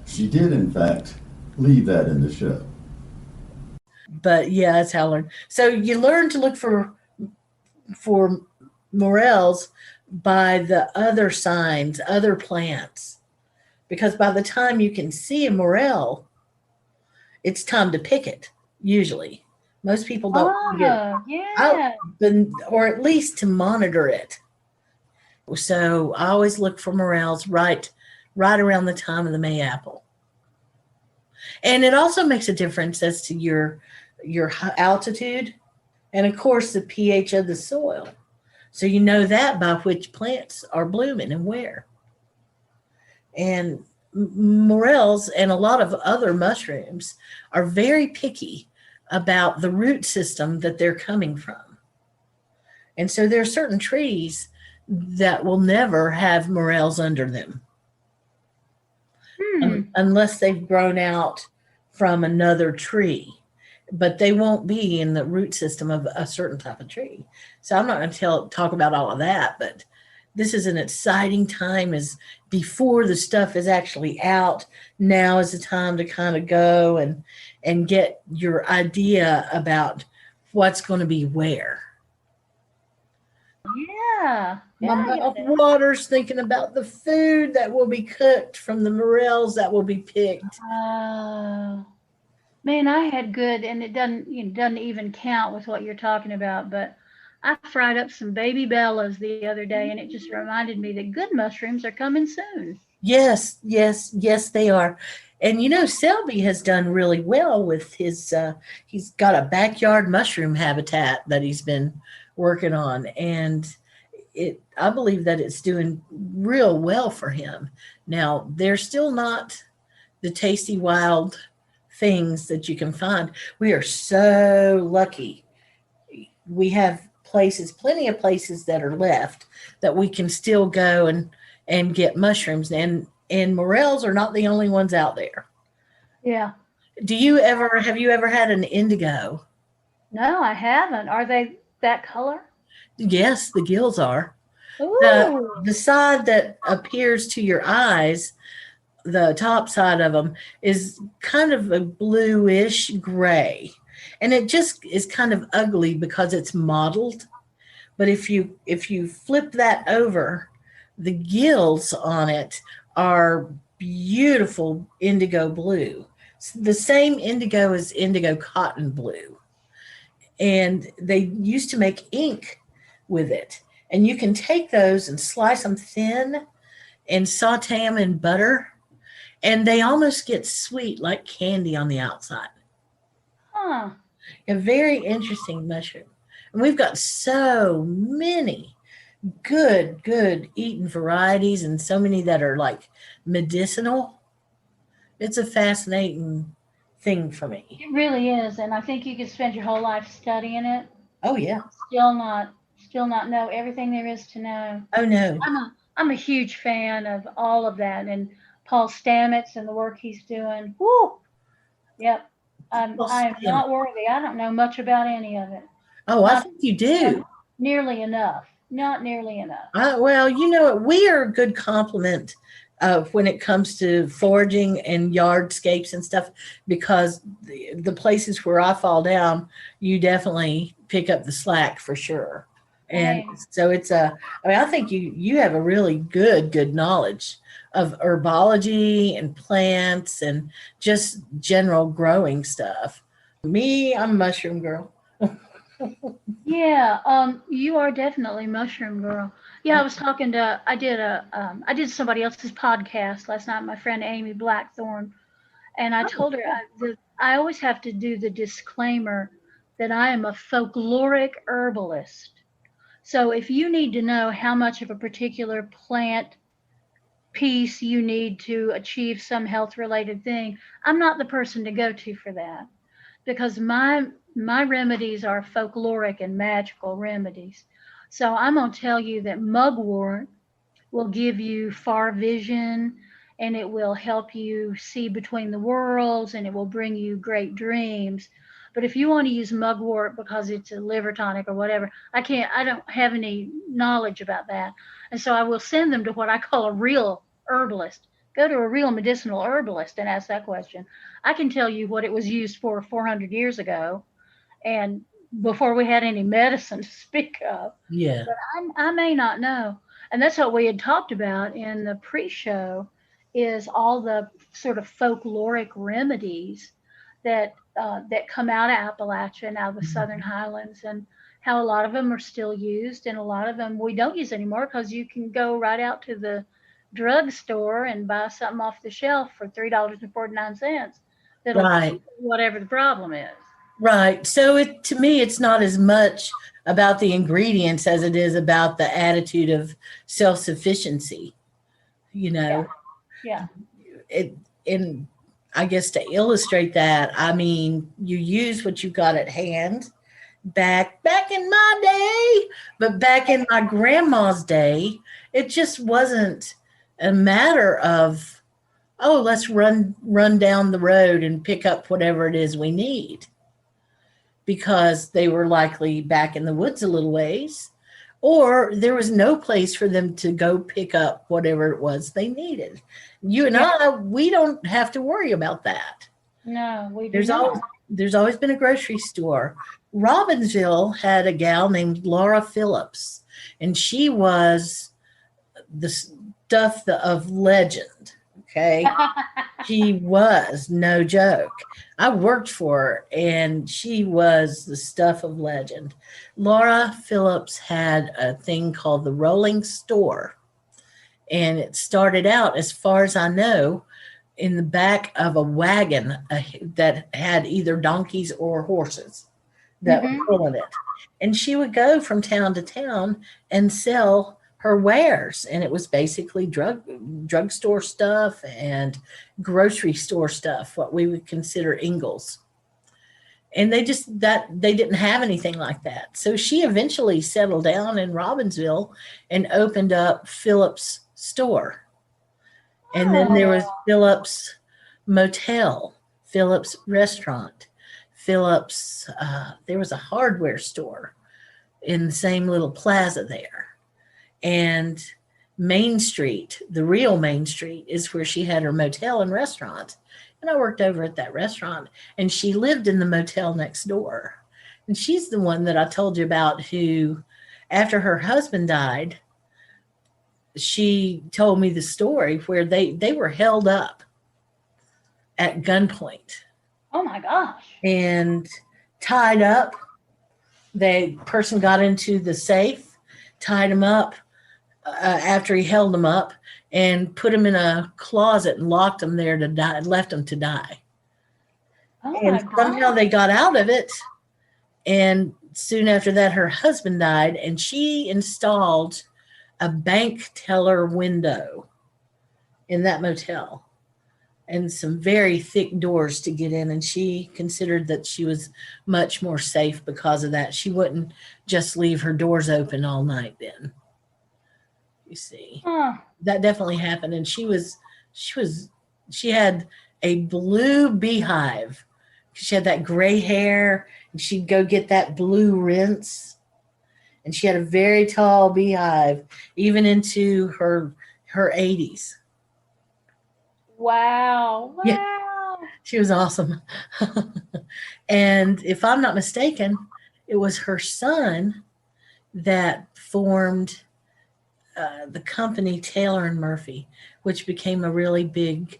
Speaker 1: She did, in fact, leave that in the show.
Speaker 3: But yeah, that's how I learned. So you learn to look for morels by the other signs, other plants, because by the time you can see a morel, it's time to pick it. Usually, most people don't get
Speaker 2: Oh,
Speaker 3: out,
Speaker 2: yeah.
Speaker 3: or at least to monitor it. So I always look for morels right around the time of the Mayapple. And it also makes a difference as to your altitude and of course the pH of the soil. So you know that by which plants are blooming and where. And morels and a lot of other mushrooms are very picky about the root system that they're coming from. And so there are certain trees that will never have morels under them unless they've grown out from another tree, but they won't be in the root system of a certain type of tree. So I'm not going to talk about all of that, but this is an exciting time as before the stuff is actually out. Now is the time to kind of go and get your idea about what's going to be where.
Speaker 2: Yeah.
Speaker 3: My
Speaker 2: Yeah, I
Speaker 3: mouth
Speaker 2: get it.
Speaker 3: waters thinking about the food that will be cooked from the morels that will be picked.
Speaker 2: Oh, man, I had good, and it doesn't even count with what you're talking about, but I fried up some baby bellas the other day, and it just reminded me that good mushrooms are coming soon.
Speaker 3: Yes, yes, yes, they are. And Selby has done really well with he's got a backyard mushroom habitat that he's been working on. And I believe that it's doing real well for him. Now, they're still not the tasty wild things that you can find. We are so lucky. We have plenty of places that are left that we can still go and get mushrooms. And morels are not the only ones out there.
Speaker 2: Yeah.
Speaker 3: Have you ever had an indigo?
Speaker 2: No, I haven't. Are they that color?
Speaker 3: Yes, the gills are.
Speaker 2: Ooh.
Speaker 3: The side that appears to your eyes, the top side of them, is kind of a bluish gray. And it just is kind of ugly because it's mottled, But if you flip that over, the gills on it are beautiful indigo blue. The same indigo as indigo cotton blue. And they used to make ink with it. And you can take those and slice them thin and saute them in butter, and they almost get sweet like candy on the outside.
Speaker 2: Huh.
Speaker 3: A very interesting mushroom. And we've got so many good eating varieties and so many that are like medicinal. It's a fascinating thing for me.
Speaker 2: It really is, and I think you could spend your whole life studying it,
Speaker 3: Oh yeah.
Speaker 2: still not know everything there is to know.
Speaker 3: Oh no.
Speaker 2: I'm a huge fan of all of that, and Paul Stamets and the work he's doing. Woo! Yep.
Speaker 3: Well,
Speaker 2: I am not worthy. I don't know much about any of it.
Speaker 3: oh, I
Speaker 2: Not
Speaker 3: think you do.
Speaker 2: nearly enough. Not nearly enough.
Speaker 3: Well, you know what? We are a good complement when it comes to foraging and yardscapes and stuff, because the places where I fall down, you definitely pick up the slack for sure. And
Speaker 2: Right.
Speaker 3: so I mean, I think you have a really good knowledge of herbology and plants and just general growing stuff. Me, I'm a mushroom girl.
Speaker 2: Yeah, you are definitely mushroom girl. Yeah, I did somebody else's podcast last night, my friend Amy Blackthorne, and I told her I always have to do the disclaimer that I am a folkloric herbalist. So if you need to know how much of a particular plant piece you need to achieve some health related thing, I'm not the person to go to for that, because my remedies are folkloric and magical remedies. So I'm going to tell you that mugwort will give you far vision, and it will help you see between the worlds, and it will bring you great dreams. But if you want to use mugwort because it's a liver tonic or whatever, I don't have any knowledge about that. And so I will send them to what I call a real herbalist. Go to a real medicinal herbalist and ask that question. I can tell you what it was used for 400 years ago, and before we had any medicine to speak of.
Speaker 3: Yeah.
Speaker 2: But I may not know. And that's what we had talked about in the pre-show, is all the sort of folkloric remedies that come out of Appalachia and out of the Southern Highlands, and how a lot of them are still used, and a lot of them we don't use anymore because you can go right out to the drugstore and buy something off the shelf for $3.49 that'll
Speaker 3: Right.
Speaker 2: whatever the problem is.
Speaker 3: Right. So to me, it's not as much about the ingredients as it is about the attitude of self-sufficiency. You know,
Speaker 2: Yeah.
Speaker 3: it, and I guess to illustrate that, I mean, you use what you got at hand. Back in my day, but back in my grandma's day, it just wasn't a matter of, oh, let's run down the road and pick up whatever it is we need, because they were likely back in the woods a little ways, or there was no place for them to go pick up whatever it was they needed. You and we don't have to worry about that.
Speaker 2: No, we do
Speaker 3: There's
Speaker 2: not.
Speaker 3: always been a grocery store. Robbinsville had a gal named Laura Phillips, and she was the stuff of legend. Okay. She was no joke. I worked for her, and she was the stuff of legend. Laura Phillips had a thing called the Rolling Store, and it started out, as far as I know, in the back of a wagon that had either donkeys or horses that were pulling it. And she would go from town to town and sell her wares, and it was basically drugstore stuff and grocery store stuff, what we would consider Ingles. And they didn't have anything like that. So she eventually settled down in Robbinsville and opened up Phillips Store. And then there was Phillips Motel, Phillips Restaurant, Phillips, there was a hardware store in the same little plaza there. And Main Street, the real Main Street, is where she had her motel and restaurant. And I worked over at that restaurant, and she lived in the motel next door. And she's the one that I told you about, who after her husband died, she told me the story where they were held up at gunpoint
Speaker 2: Oh my gosh.
Speaker 3: and tied up. The person got into the safe, tied him up after he held them up, and put him in a closet and locked him there to die, left him to die.
Speaker 2: Oh
Speaker 3: And
Speaker 2: my
Speaker 3: somehow
Speaker 2: God.
Speaker 3: they got out of it. And soon after that, her husband died, and she installed a bank teller window in that motel and some very thick doors to get in. And she considered that she was much more safe because of that. She wouldn't just leave her doors open all night then. You see,
Speaker 2: Huh.
Speaker 3: that definitely happened. And she had a blue beehive. She had that gray hair, and she'd go get that blue rinse. And she had a very tall beehive, even into her 80s.
Speaker 2: Wow.
Speaker 3: Yeah,
Speaker 2: Wow.
Speaker 3: she was awesome. And if I'm not mistaken, it was her son that formed the company Taylor and Murphy, which became a really big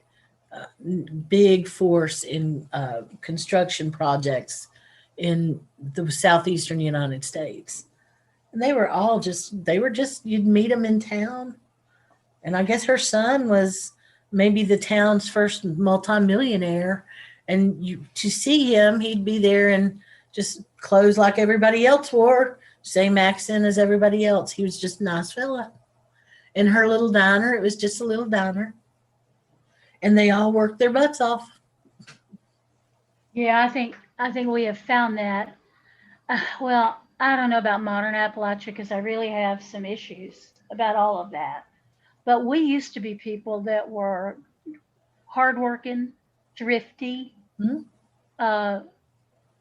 Speaker 3: force in construction projects in the southeastern United States. And they were just, you'd meet them in town. And I guess her son was maybe the town's first multimillionaire. And to see him, he'd be there in just clothes like everybody else wore, same accent as everybody else. He was just a nice fella. In her little diner, it was just a little diner. And they all worked their butts off.
Speaker 2: Yeah, I think we have found that. Well, I don't know about modern Appalachia because I really have some issues about all of that. But we used to be people that were hardworking, thrifty,
Speaker 3: Hmm?
Speaker 2: uh,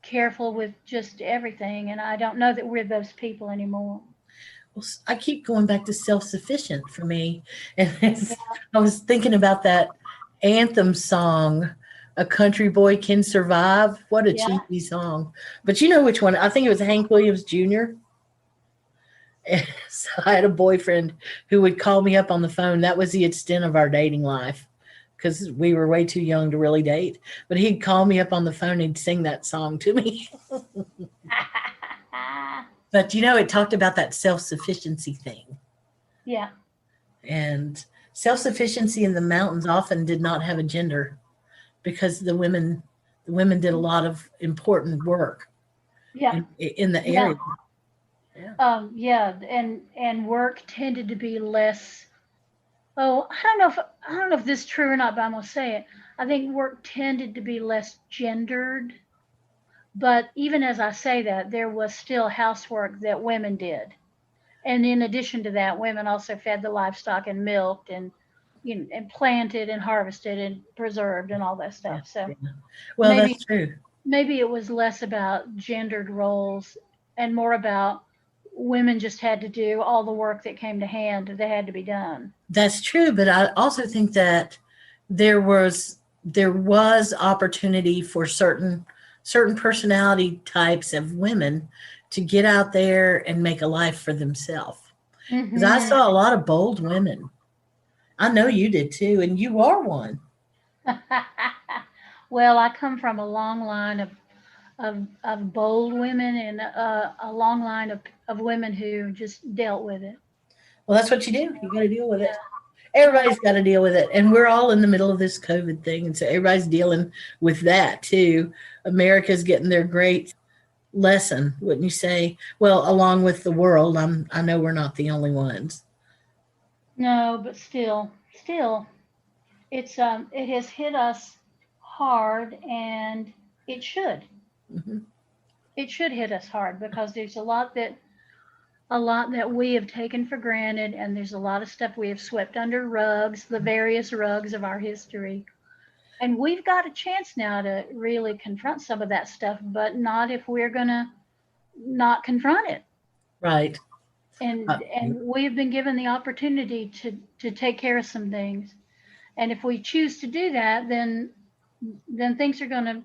Speaker 2: careful with just everything, and I don't know that we're those people anymore.
Speaker 3: Well, I keep going back to self-sufficient for me. And I was thinking about that anthem song, A Country Boy Can Survive. What a
Speaker 2: Yeah.
Speaker 3: cheesy song. But you know which one? I think it was Hank Williams Jr. And so I had a boyfriend who would call me up on the phone. That was the extent of our dating life because we were way too young to really date. But he'd call me up on the phone and he'd sing that song to me. But it talked about that self-sufficiency thing.
Speaker 2: Yeah.
Speaker 3: And self-sufficiency in the mountains often did not have a gender because the women did a lot of important work
Speaker 2: Yeah.
Speaker 3: in the
Speaker 2: Yeah.
Speaker 3: area. Yeah.
Speaker 2: Yeah, and work tended to be less. Oh, I don't know if this is true or not, but I'm gonna say it. I think work tended to be less gendered, but even as I say that, there was still housework that women did. And in addition to that, women also fed the livestock and milked and and planted and harvested and preserved and all that
Speaker 3: Yeah.
Speaker 2: stuff. So
Speaker 3: Yeah. Well,
Speaker 2: maybe
Speaker 3: that's true.
Speaker 2: maybe it was less about gendered roles and more about women just had to do all the work that came to hand that had to be done.
Speaker 3: That's true, but I also think that there was opportunity for certain personality types of women to get out there and make a life for themselves. Because I
Speaker 2: Hmm.
Speaker 3: saw a lot of bold women. I know you did too, and you are one.
Speaker 2: Well, I come from a long line of bold women and a long line of women who just dealt with it.
Speaker 3: Well, that's what you do. You got to deal with it. Everybody's got to deal with it. And we're all in the middle of this COVID thing. And so everybody's dealing with that too. America's getting their great lesson, wouldn't you say? Well, along with the world, I know we're not the only ones.
Speaker 2: No, but still, it has hit us hard, and it should.
Speaker 3: Hmm.
Speaker 2: It should hit us hard because there's a lot that we have taken for granted, and there's a lot of stuff we have swept under rugs, the various rugs of our history. And we've got a chance now to really confront some of that stuff, but not if we're gonna not confront it.
Speaker 3: Right.
Speaker 2: And we have been given the opportunity to take care of some things. And if we choose to do that, then things are gonna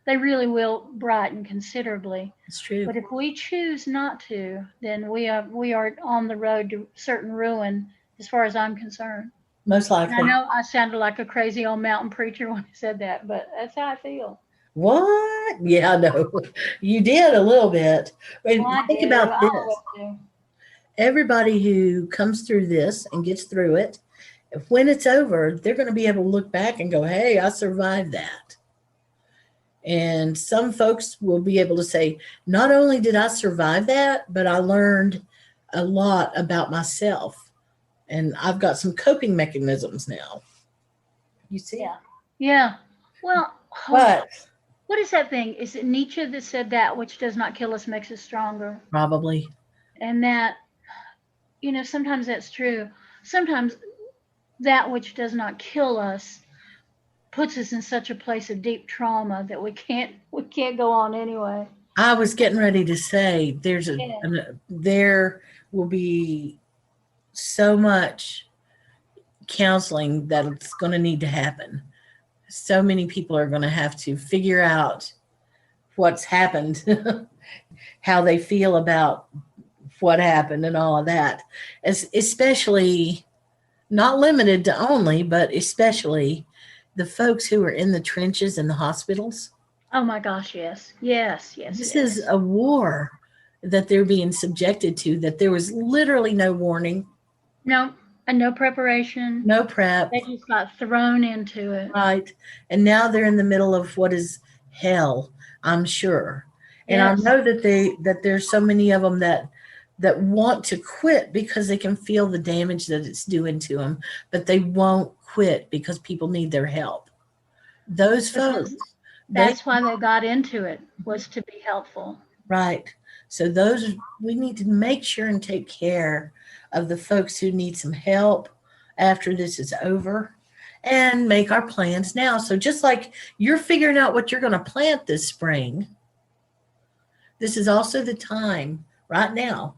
Speaker 2: they really will brighten considerably.
Speaker 3: It's true.
Speaker 2: But if we choose not to, then we are on the road to certain ruin, as far as I'm concerned.
Speaker 3: Most
Speaker 2: And I
Speaker 3: likely.
Speaker 2: know I sounded like a crazy old mountain preacher when I said that, but that's how I feel.
Speaker 3: What? Yeah, I know. You did a little bit. And
Speaker 2: Well, I
Speaker 3: think
Speaker 2: do.
Speaker 3: about
Speaker 2: I
Speaker 3: this.
Speaker 2: always do.
Speaker 3: Everybody who comes through this and gets through it, when it's over, they're going to be able to look back and go, hey, I survived that. And some folks will be able to say, not only did I survive that, but I learned a lot about myself. And I've got some coping mechanisms now. You see?
Speaker 2: Yeah. Yeah. Well,
Speaker 3: But
Speaker 2: what is that thing? Is it Nietzsche that said that which does not kill us makes us stronger?
Speaker 3: probably.
Speaker 2: And that, sometimes that's true. Sometimes that which does not kill us puts us in such a place of deep trauma that we can't go on anyway.
Speaker 3: I was getting ready to say
Speaker 2: Yeah.
Speaker 3: there will be so much counseling that it's going to need to happen. So many people are going to have to figure out what's happened, how they feel about what happened and all of that. Especially not limited to only, but especially the folks who are in the trenches in the hospitals.
Speaker 2: Oh my gosh, yes. Yes, yes.
Speaker 3: This
Speaker 2: yes.
Speaker 3: is a war that they're being subjected to, that there was literally no warning.
Speaker 2: No, and no preparation.
Speaker 3: No prep.
Speaker 2: They just got thrown into it.
Speaker 3: Right. And now they're in the middle of what is hell, I'm sure. And
Speaker 2: Yes.
Speaker 3: I know that there's so many of them that want to quit because they can feel the damage that it's doing to them, but they won't quit because people need their help. Those folks.
Speaker 2: That's why they got into it, was to be helpful.
Speaker 3: Right. So we need to make sure and take care of the folks who need some help after this is over, and make our plans now. So just like you're figuring out what you're going to plant this spring, this is also the time right now,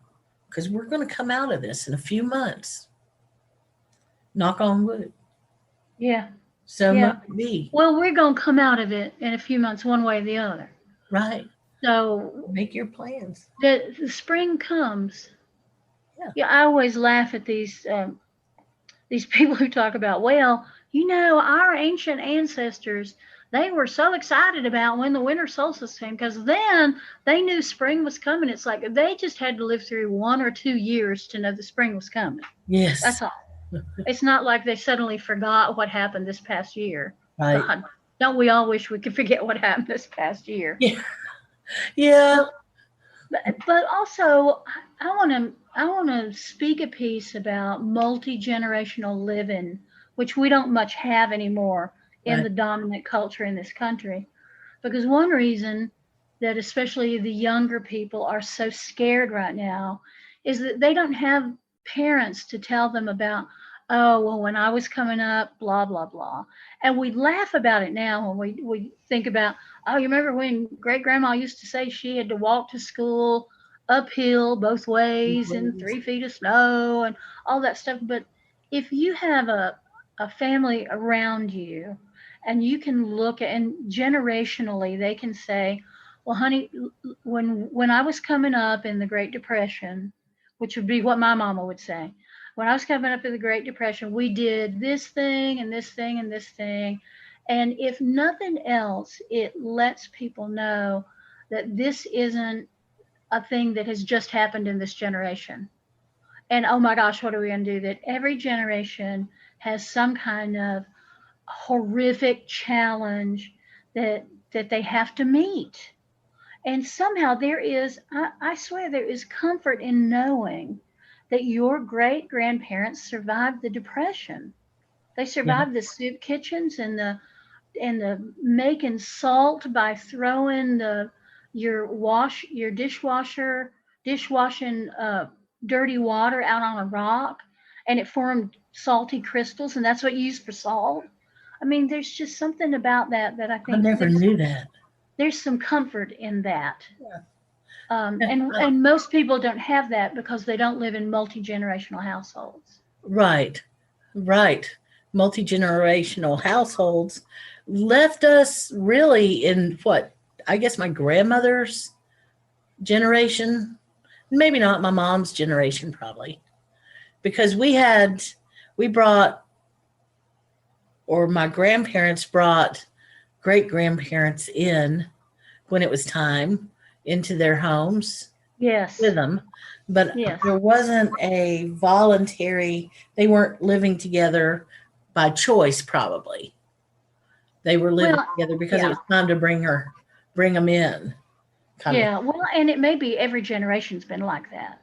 Speaker 3: because we're going to come out of this in a few months. Knock on wood.
Speaker 2: Yeah.
Speaker 3: So
Speaker 2: Yeah.
Speaker 3: might be.
Speaker 2: Well, we're going to come out of it in a few months, one way or the other.
Speaker 3: Right.
Speaker 2: So
Speaker 3: make your plans.
Speaker 2: The spring comes.
Speaker 3: Yeah.
Speaker 2: I always laugh at these people who talk about, well, our ancient ancestors, they were so excited about when the winter solstice came because then they knew spring was coming. It's like they just had to live through 1 or 2 years to know the spring was coming.
Speaker 3: Yes.
Speaker 2: That's all. It's not like they suddenly forgot what happened this past year.
Speaker 3: Right.
Speaker 2: God, don't we all wish we could forget what happened this past year?
Speaker 3: Yeah. Yeah.
Speaker 2: But also, I want to speak a piece about multi-generational living, which we don't much have anymore in
Speaker 3: Right.
Speaker 2: the dominant culture in this country. Because one reason that especially the younger people are so scared right now is that they don't have parents to tell them about, oh, well, when I was coming up, blah, blah, blah. And we laugh about it now when we think about, oh, you remember when great grandma used to say she had to walk to school uphill both ways in 3 feet of snow and all that stuff. But if you have a family around you and you can look at, and generationally they can say, well, honey, when I was coming up in the Great Depression, which would be what my mama would say, when I was coming up in the Great Depression, we did this thing and this thing and this thing. And if nothing else, it lets people know that this isn't a thing that has just happened in this generation. And oh my gosh, what are we going to do? That every generation has some kind of horrific challenge that they have to meet. And somehow there is, I swear, there is comfort in knowing that your great grandparents survived the Depression. They survived the soup kitchens and the making salt by throwing your dishwashing dirty water out on a rock, and it formed salty crystals, and that's what you use for salt. I mean, there's just something about that I think
Speaker 3: I never knew that.
Speaker 2: There's some comfort in that.
Speaker 3: Yeah.
Speaker 2: And most people don't have that because they don't live in multi-generational households.
Speaker 3: Right. Multi-generational households left us really in what, I guess my grandmother's generation, maybe not my mom's generation, probably, because we brought, or my grandparents brought great grandparents in when it was time into their homes
Speaker 2: Yes.
Speaker 3: with them. But
Speaker 2: Yes.
Speaker 3: there wasn't a voluntary, they weren't living together by choice, probably. They were living
Speaker 2: Well,
Speaker 3: together because it
Speaker 2: yeah.
Speaker 3: was time to bring them in.
Speaker 2: Yeah. Well, and it may be every generation's been like that.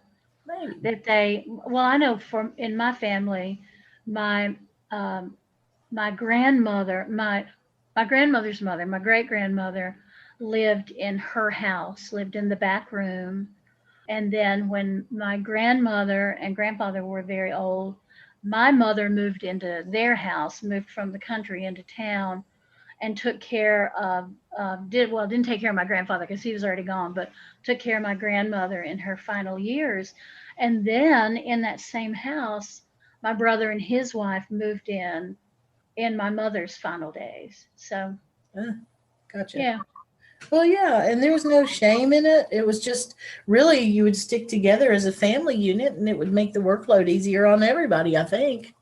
Speaker 3: Maybe.
Speaker 2: I know in my family, my my grandmother, my grandmother's mother, my great grandmother lived in her house, lived in the back room. And then when my grandmother and grandfather were very old, my mother moved into their house, moved from the country into town, and took care of didn't take care of my grandfather because he was already gone, but took care of my grandmother in her final years. And then in that same house, my brother and his wife moved in my mother's final days. So
Speaker 3: Gotcha.
Speaker 2: yeah.
Speaker 3: Well, yeah, and there was no shame in it. It was just really you would stick together as a family unit, and it would make the workload easier on everybody, I think.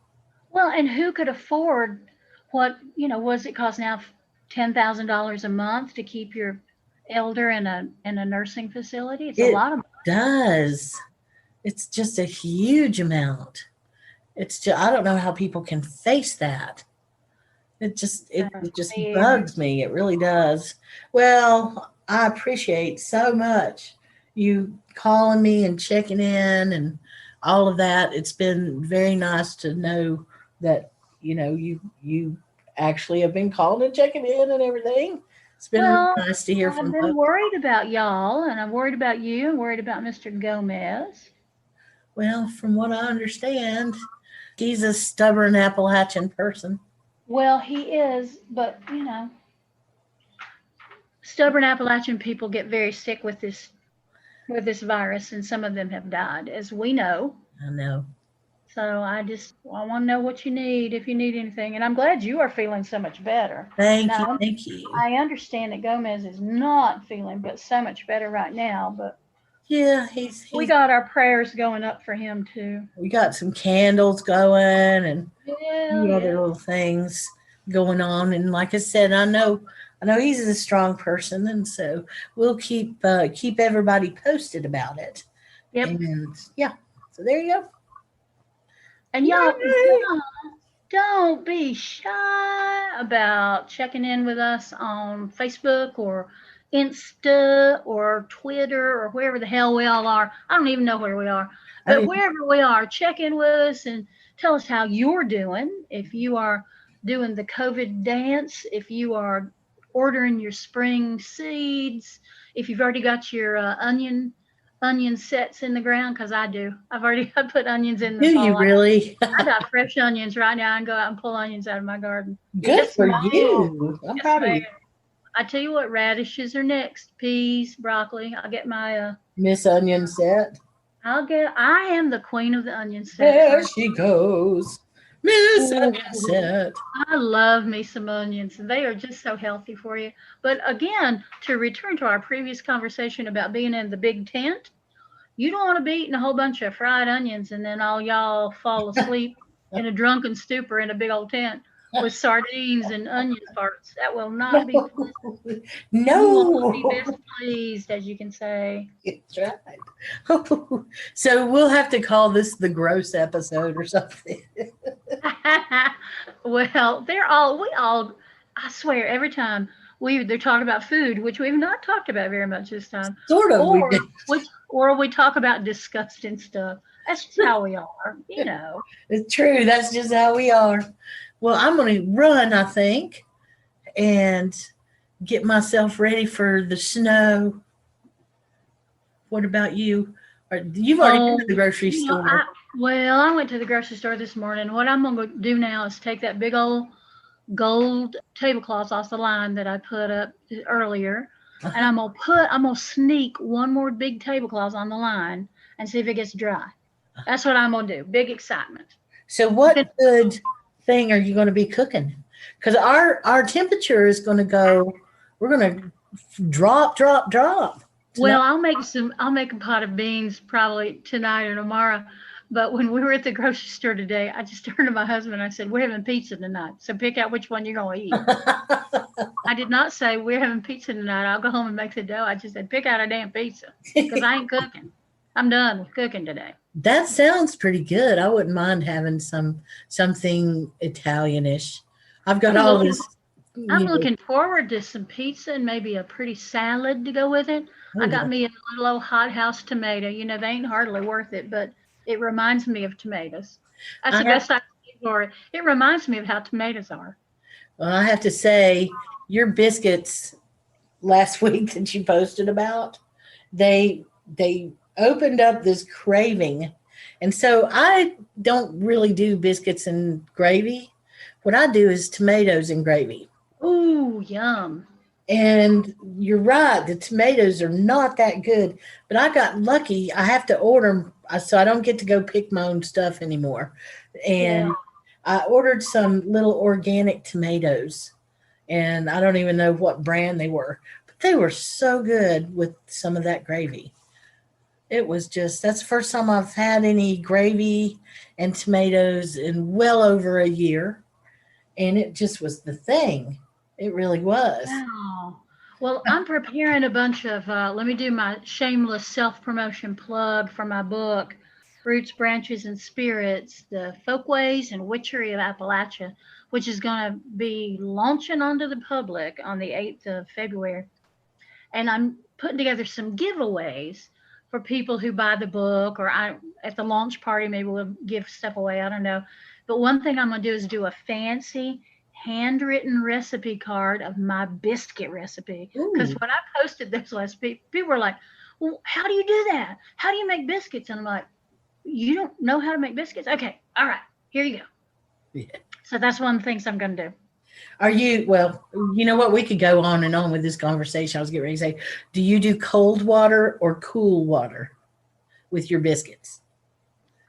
Speaker 2: Well, and who could afford was it cost now $10,000 a month to keep your elder in a nursing facility? It's a
Speaker 3: It
Speaker 2: lot of money.
Speaker 3: does. It's just a huge amount. It's just, I don't know how people can face that. It just bugs me. It really does. Well, I appreciate so much you calling me and checking in and all of that. It's been very nice to know that you actually have been calling and checking in and everything. It's been really
Speaker 2: Well,
Speaker 3: nice to hear
Speaker 2: I've
Speaker 3: from
Speaker 2: been
Speaker 3: both.
Speaker 2: worried about y'all, and I'm worried about you, and worried about Mr. Gomez.
Speaker 3: Well, from what I understand, he's a stubborn Appalachian person.
Speaker 2: Well, he is, but stubborn Appalachian people get very sick with this virus, and some of them have died, as we know.
Speaker 3: I know.
Speaker 2: So I want to know what you need, if you need anything. And I'm glad you are feeling so much better.
Speaker 3: Thank you.
Speaker 2: Now,
Speaker 3: Thank you.
Speaker 2: I understand that Gomez is not feeling but so much better right now, but
Speaker 3: Yeah,
Speaker 2: we got our prayers going up for him too.
Speaker 3: we got some candles going and a
Speaker 2: Yeah,
Speaker 3: few other
Speaker 2: yeah.
Speaker 3: little things going on. And like I said, I know he's a strong person, and so we'll keep everybody posted about it.
Speaker 2: Yep.
Speaker 3: And yeah, so there you go.
Speaker 2: And y'all
Speaker 3: Yay!
Speaker 2: don't be shy about checking in with us on Facebook or Insta or Twitter or wherever the hell we all are. I don't even know where we are, but wherever we are, check in with us and tell us how you're doing. If you are doing the COVID dance, if you are ordering your spring seeds, if you've already got your onion sets in the ground, because I do. I put onions in the
Speaker 3: Do
Speaker 2: fall.
Speaker 3: you really?
Speaker 2: I got fresh onions right now. I can go out and pull onions out of my garden.
Speaker 3: Good
Speaker 2: Yes,
Speaker 3: for
Speaker 2: ma'am.
Speaker 3: you. I'm
Speaker 2: Yes,
Speaker 3: proud of
Speaker 2: ma'am.
Speaker 3: you.
Speaker 2: I tell you what, radishes are next. Peas, broccoli. I'll get my
Speaker 3: Miss Onion set.
Speaker 2: I am the queen of the onion set.
Speaker 3: There she goes. Miss
Speaker 2: Ooh.
Speaker 3: Onion set.
Speaker 2: I love me some onions. They are just so healthy for you. But again, to return to our previous conversation about being in the big tent, you don't want to be eating a whole bunch of fried onions and then all y'all fall asleep in a drunken stupor in a big old tent with sardines and onion parts. That will not be pleasant.
Speaker 3: No.
Speaker 2: You will be best pleased, as you can say.
Speaker 3: That's right. So we'll have to call this the gross episode or something.
Speaker 2: Well, I swear, every time they're talking about food, which we've not talked about very much this time.
Speaker 3: Sort of.
Speaker 2: Or we talk about disgusting stuff. That's just how we are,
Speaker 3: It's true. That's just how we are. Well, I'm going to run, I think, and get myself ready for the snow. What about you? You've already been to the grocery store.
Speaker 2: I went to the grocery store this morning. What I'm going to do now is take that big old gold tablecloth off the line that I put up earlier, and I'm gonna sneak one more big tablecloth on the line and see if it gets dry. That's what I'm gonna do. Big excitement.
Speaker 3: So what good thing are you going to be cooking? Because our temperature is going to go. We're going to drop, drop, drop.
Speaker 2: Well, I'll make a pot of beans probably tonight or tomorrow. But when we were at the grocery store today, I just turned to my husband. I said, "We're having pizza tonight, so pick out which one you're going to eat." I did not say we're having pizza tonight. I'll go home and make the dough. I just said, pick out a damn pizza because I ain't cooking. I'm done with cooking today.
Speaker 3: That sounds pretty good. I wouldn't mind having something Italianish. I've got all this.
Speaker 2: I'm looking forward to some pizza and maybe a pretty salad to go with it. I got me a little old hothouse tomato. They ain't hardly worth it, but it reminds me of tomatoes. That's the best I can do for it. It reminds me of how tomatoes are.
Speaker 3: Well, I have to say, your biscuits last week that you posted about, they opened up this craving. And so I don't really do biscuits and gravy. What I do is tomatoes and gravy.
Speaker 2: Ooh, yum.
Speaker 3: And you're right, the tomatoes are not that good, but I got lucky. I have to order them, so I don't get to go pick my own stuff anymore. And I ordered some little organic tomatoes, and I don't even know what brand they were, but they were so good with some of that gravy. It was that's the first time I've had any gravy and tomatoes in well over a year, and it just was the thing. It really was.
Speaker 2: Wow. Well, I'm preparing a bunch of, let me do my shameless self-promotion plug for my book, Roots, Branches, and Spirits, The Folkways and Witchery of Appalachia, which is going to be launching onto the public on the 8th of February. And I'm putting together some giveaways for people who buy the book, or at the launch party, maybe we'll give stuff away. I don't know. But one thing I'm going to do is do a fancy handwritten recipe card of my biscuit recipe. Because when I posted this last week, people were like, well, how do you do that? How do you make biscuits? And I'm like, you don't know how to make biscuits? Okay. All right. Here you go. Yeah. So that's one of the things I'm going to do.
Speaker 3: Well, you know what? We could go on and on with this conversation. I was getting ready to say, do you do cold water or cool water with your biscuits?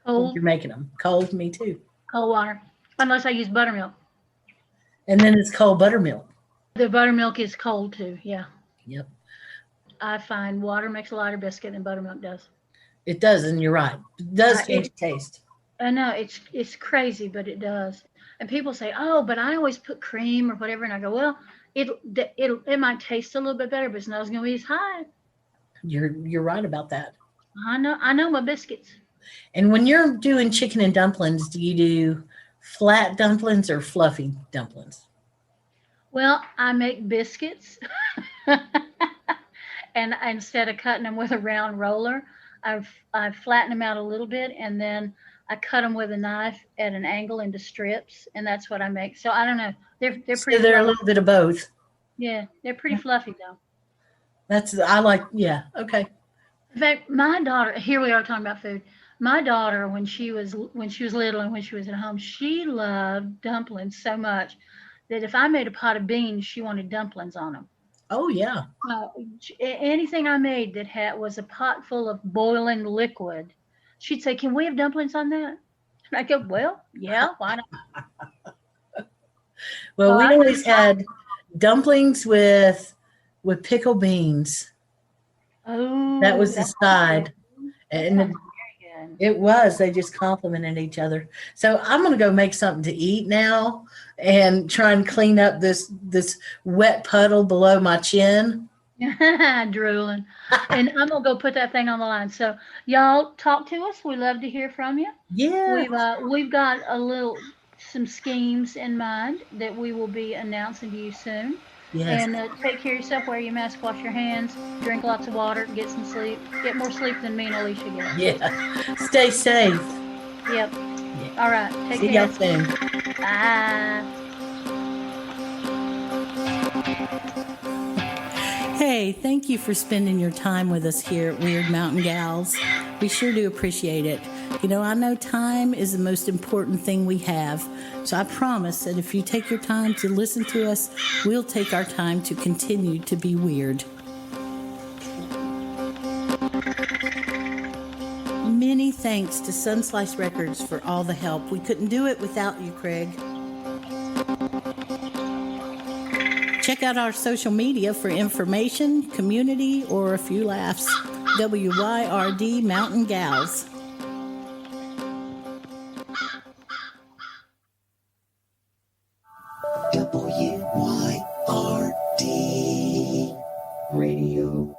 Speaker 2: Cold.
Speaker 3: You're making them. Cold, me too.
Speaker 2: Cold water. Unless I use buttermilk.
Speaker 3: And then it's cold buttermilk.
Speaker 2: The buttermilk is cold too. Yeah.
Speaker 3: Yep.
Speaker 2: I find water makes a lighter biscuit than buttermilk does.
Speaker 3: It does, and you're right. It does change taste.
Speaker 2: I know it's crazy, but it does. And people say, "Oh, but I always put cream or whatever," and I go, "Well, it might taste a little bit better, but it's not going to be as high."
Speaker 3: You're right about that.
Speaker 2: I know my biscuits.
Speaker 3: And when you're doing chicken and dumplings, do you do flat dumplings or fluffy dumplings?
Speaker 2: Well, I make biscuits, and instead of cutting them with a round roller, I flatten them out a little bit, and then I cut them with a knife at an angle into strips, and that's what I make. So I don't know. They're pretty.
Speaker 3: So they're fluffy. A little bit of both.
Speaker 2: Yeah, they're pretty fluffy though.
Speaker 3: Yeah. Okay.
Speaker 2: In fact, my daughter. Here we are talking about food. My daughter, when she was little and when she was at home, she loved dumplings so much that if I made a pot of beans, she wanted dumplings on them.
Speaker 3: Oh yeah.
Speaker 2: Anything I made that was a pot full of boiling liquid, she'd say, "Can we have dumplings on that?" And I go, "Well, yeah, why not?"
Speaker 3: Well, we always had dumplings with pickled beans.
Speaker 2: Oh,
Speaker 3: that was the side, and it was. They just complimented each other. So I'm going to go make something to eat now and try and clean up this wet puddle below my chin.
Speaker 2: Drooling. And I'm going to go put that thing on the line. So y'all talk to us. We love to hear from you.
Speaker 3: Yeah.
Speaker 2: We've got some schemes in mind that we will be announcing to you soon.
Speaker 3: Yes.
Speaker 2: And take care of yourself, wear your mask, wash your hands, drink lots of water, get some sleep. Get more sleep than me and Alicia get.
Speaker 3: Yeah. Stay safe.
Speaker 2: Yep. Yeah. All right. Take
Speaker 3: care. See y'all soon.
Speaker 2: Bye.
Speaker 3: Hey, thank you for spending your time with us here at Wyrd Mountain Gals. We sure do appreciate it. I know time is the most important thing we have. So I promise that if you take your time to listen to us, we'll take our time to continue to be weird. Many thanks to Sunslice Records for all the help. We couldn't do it without you, Craig. Check out our social media for information, community, or a few laughs. WYRD Mountain Gals.
Speaker 6: WYRD Radio.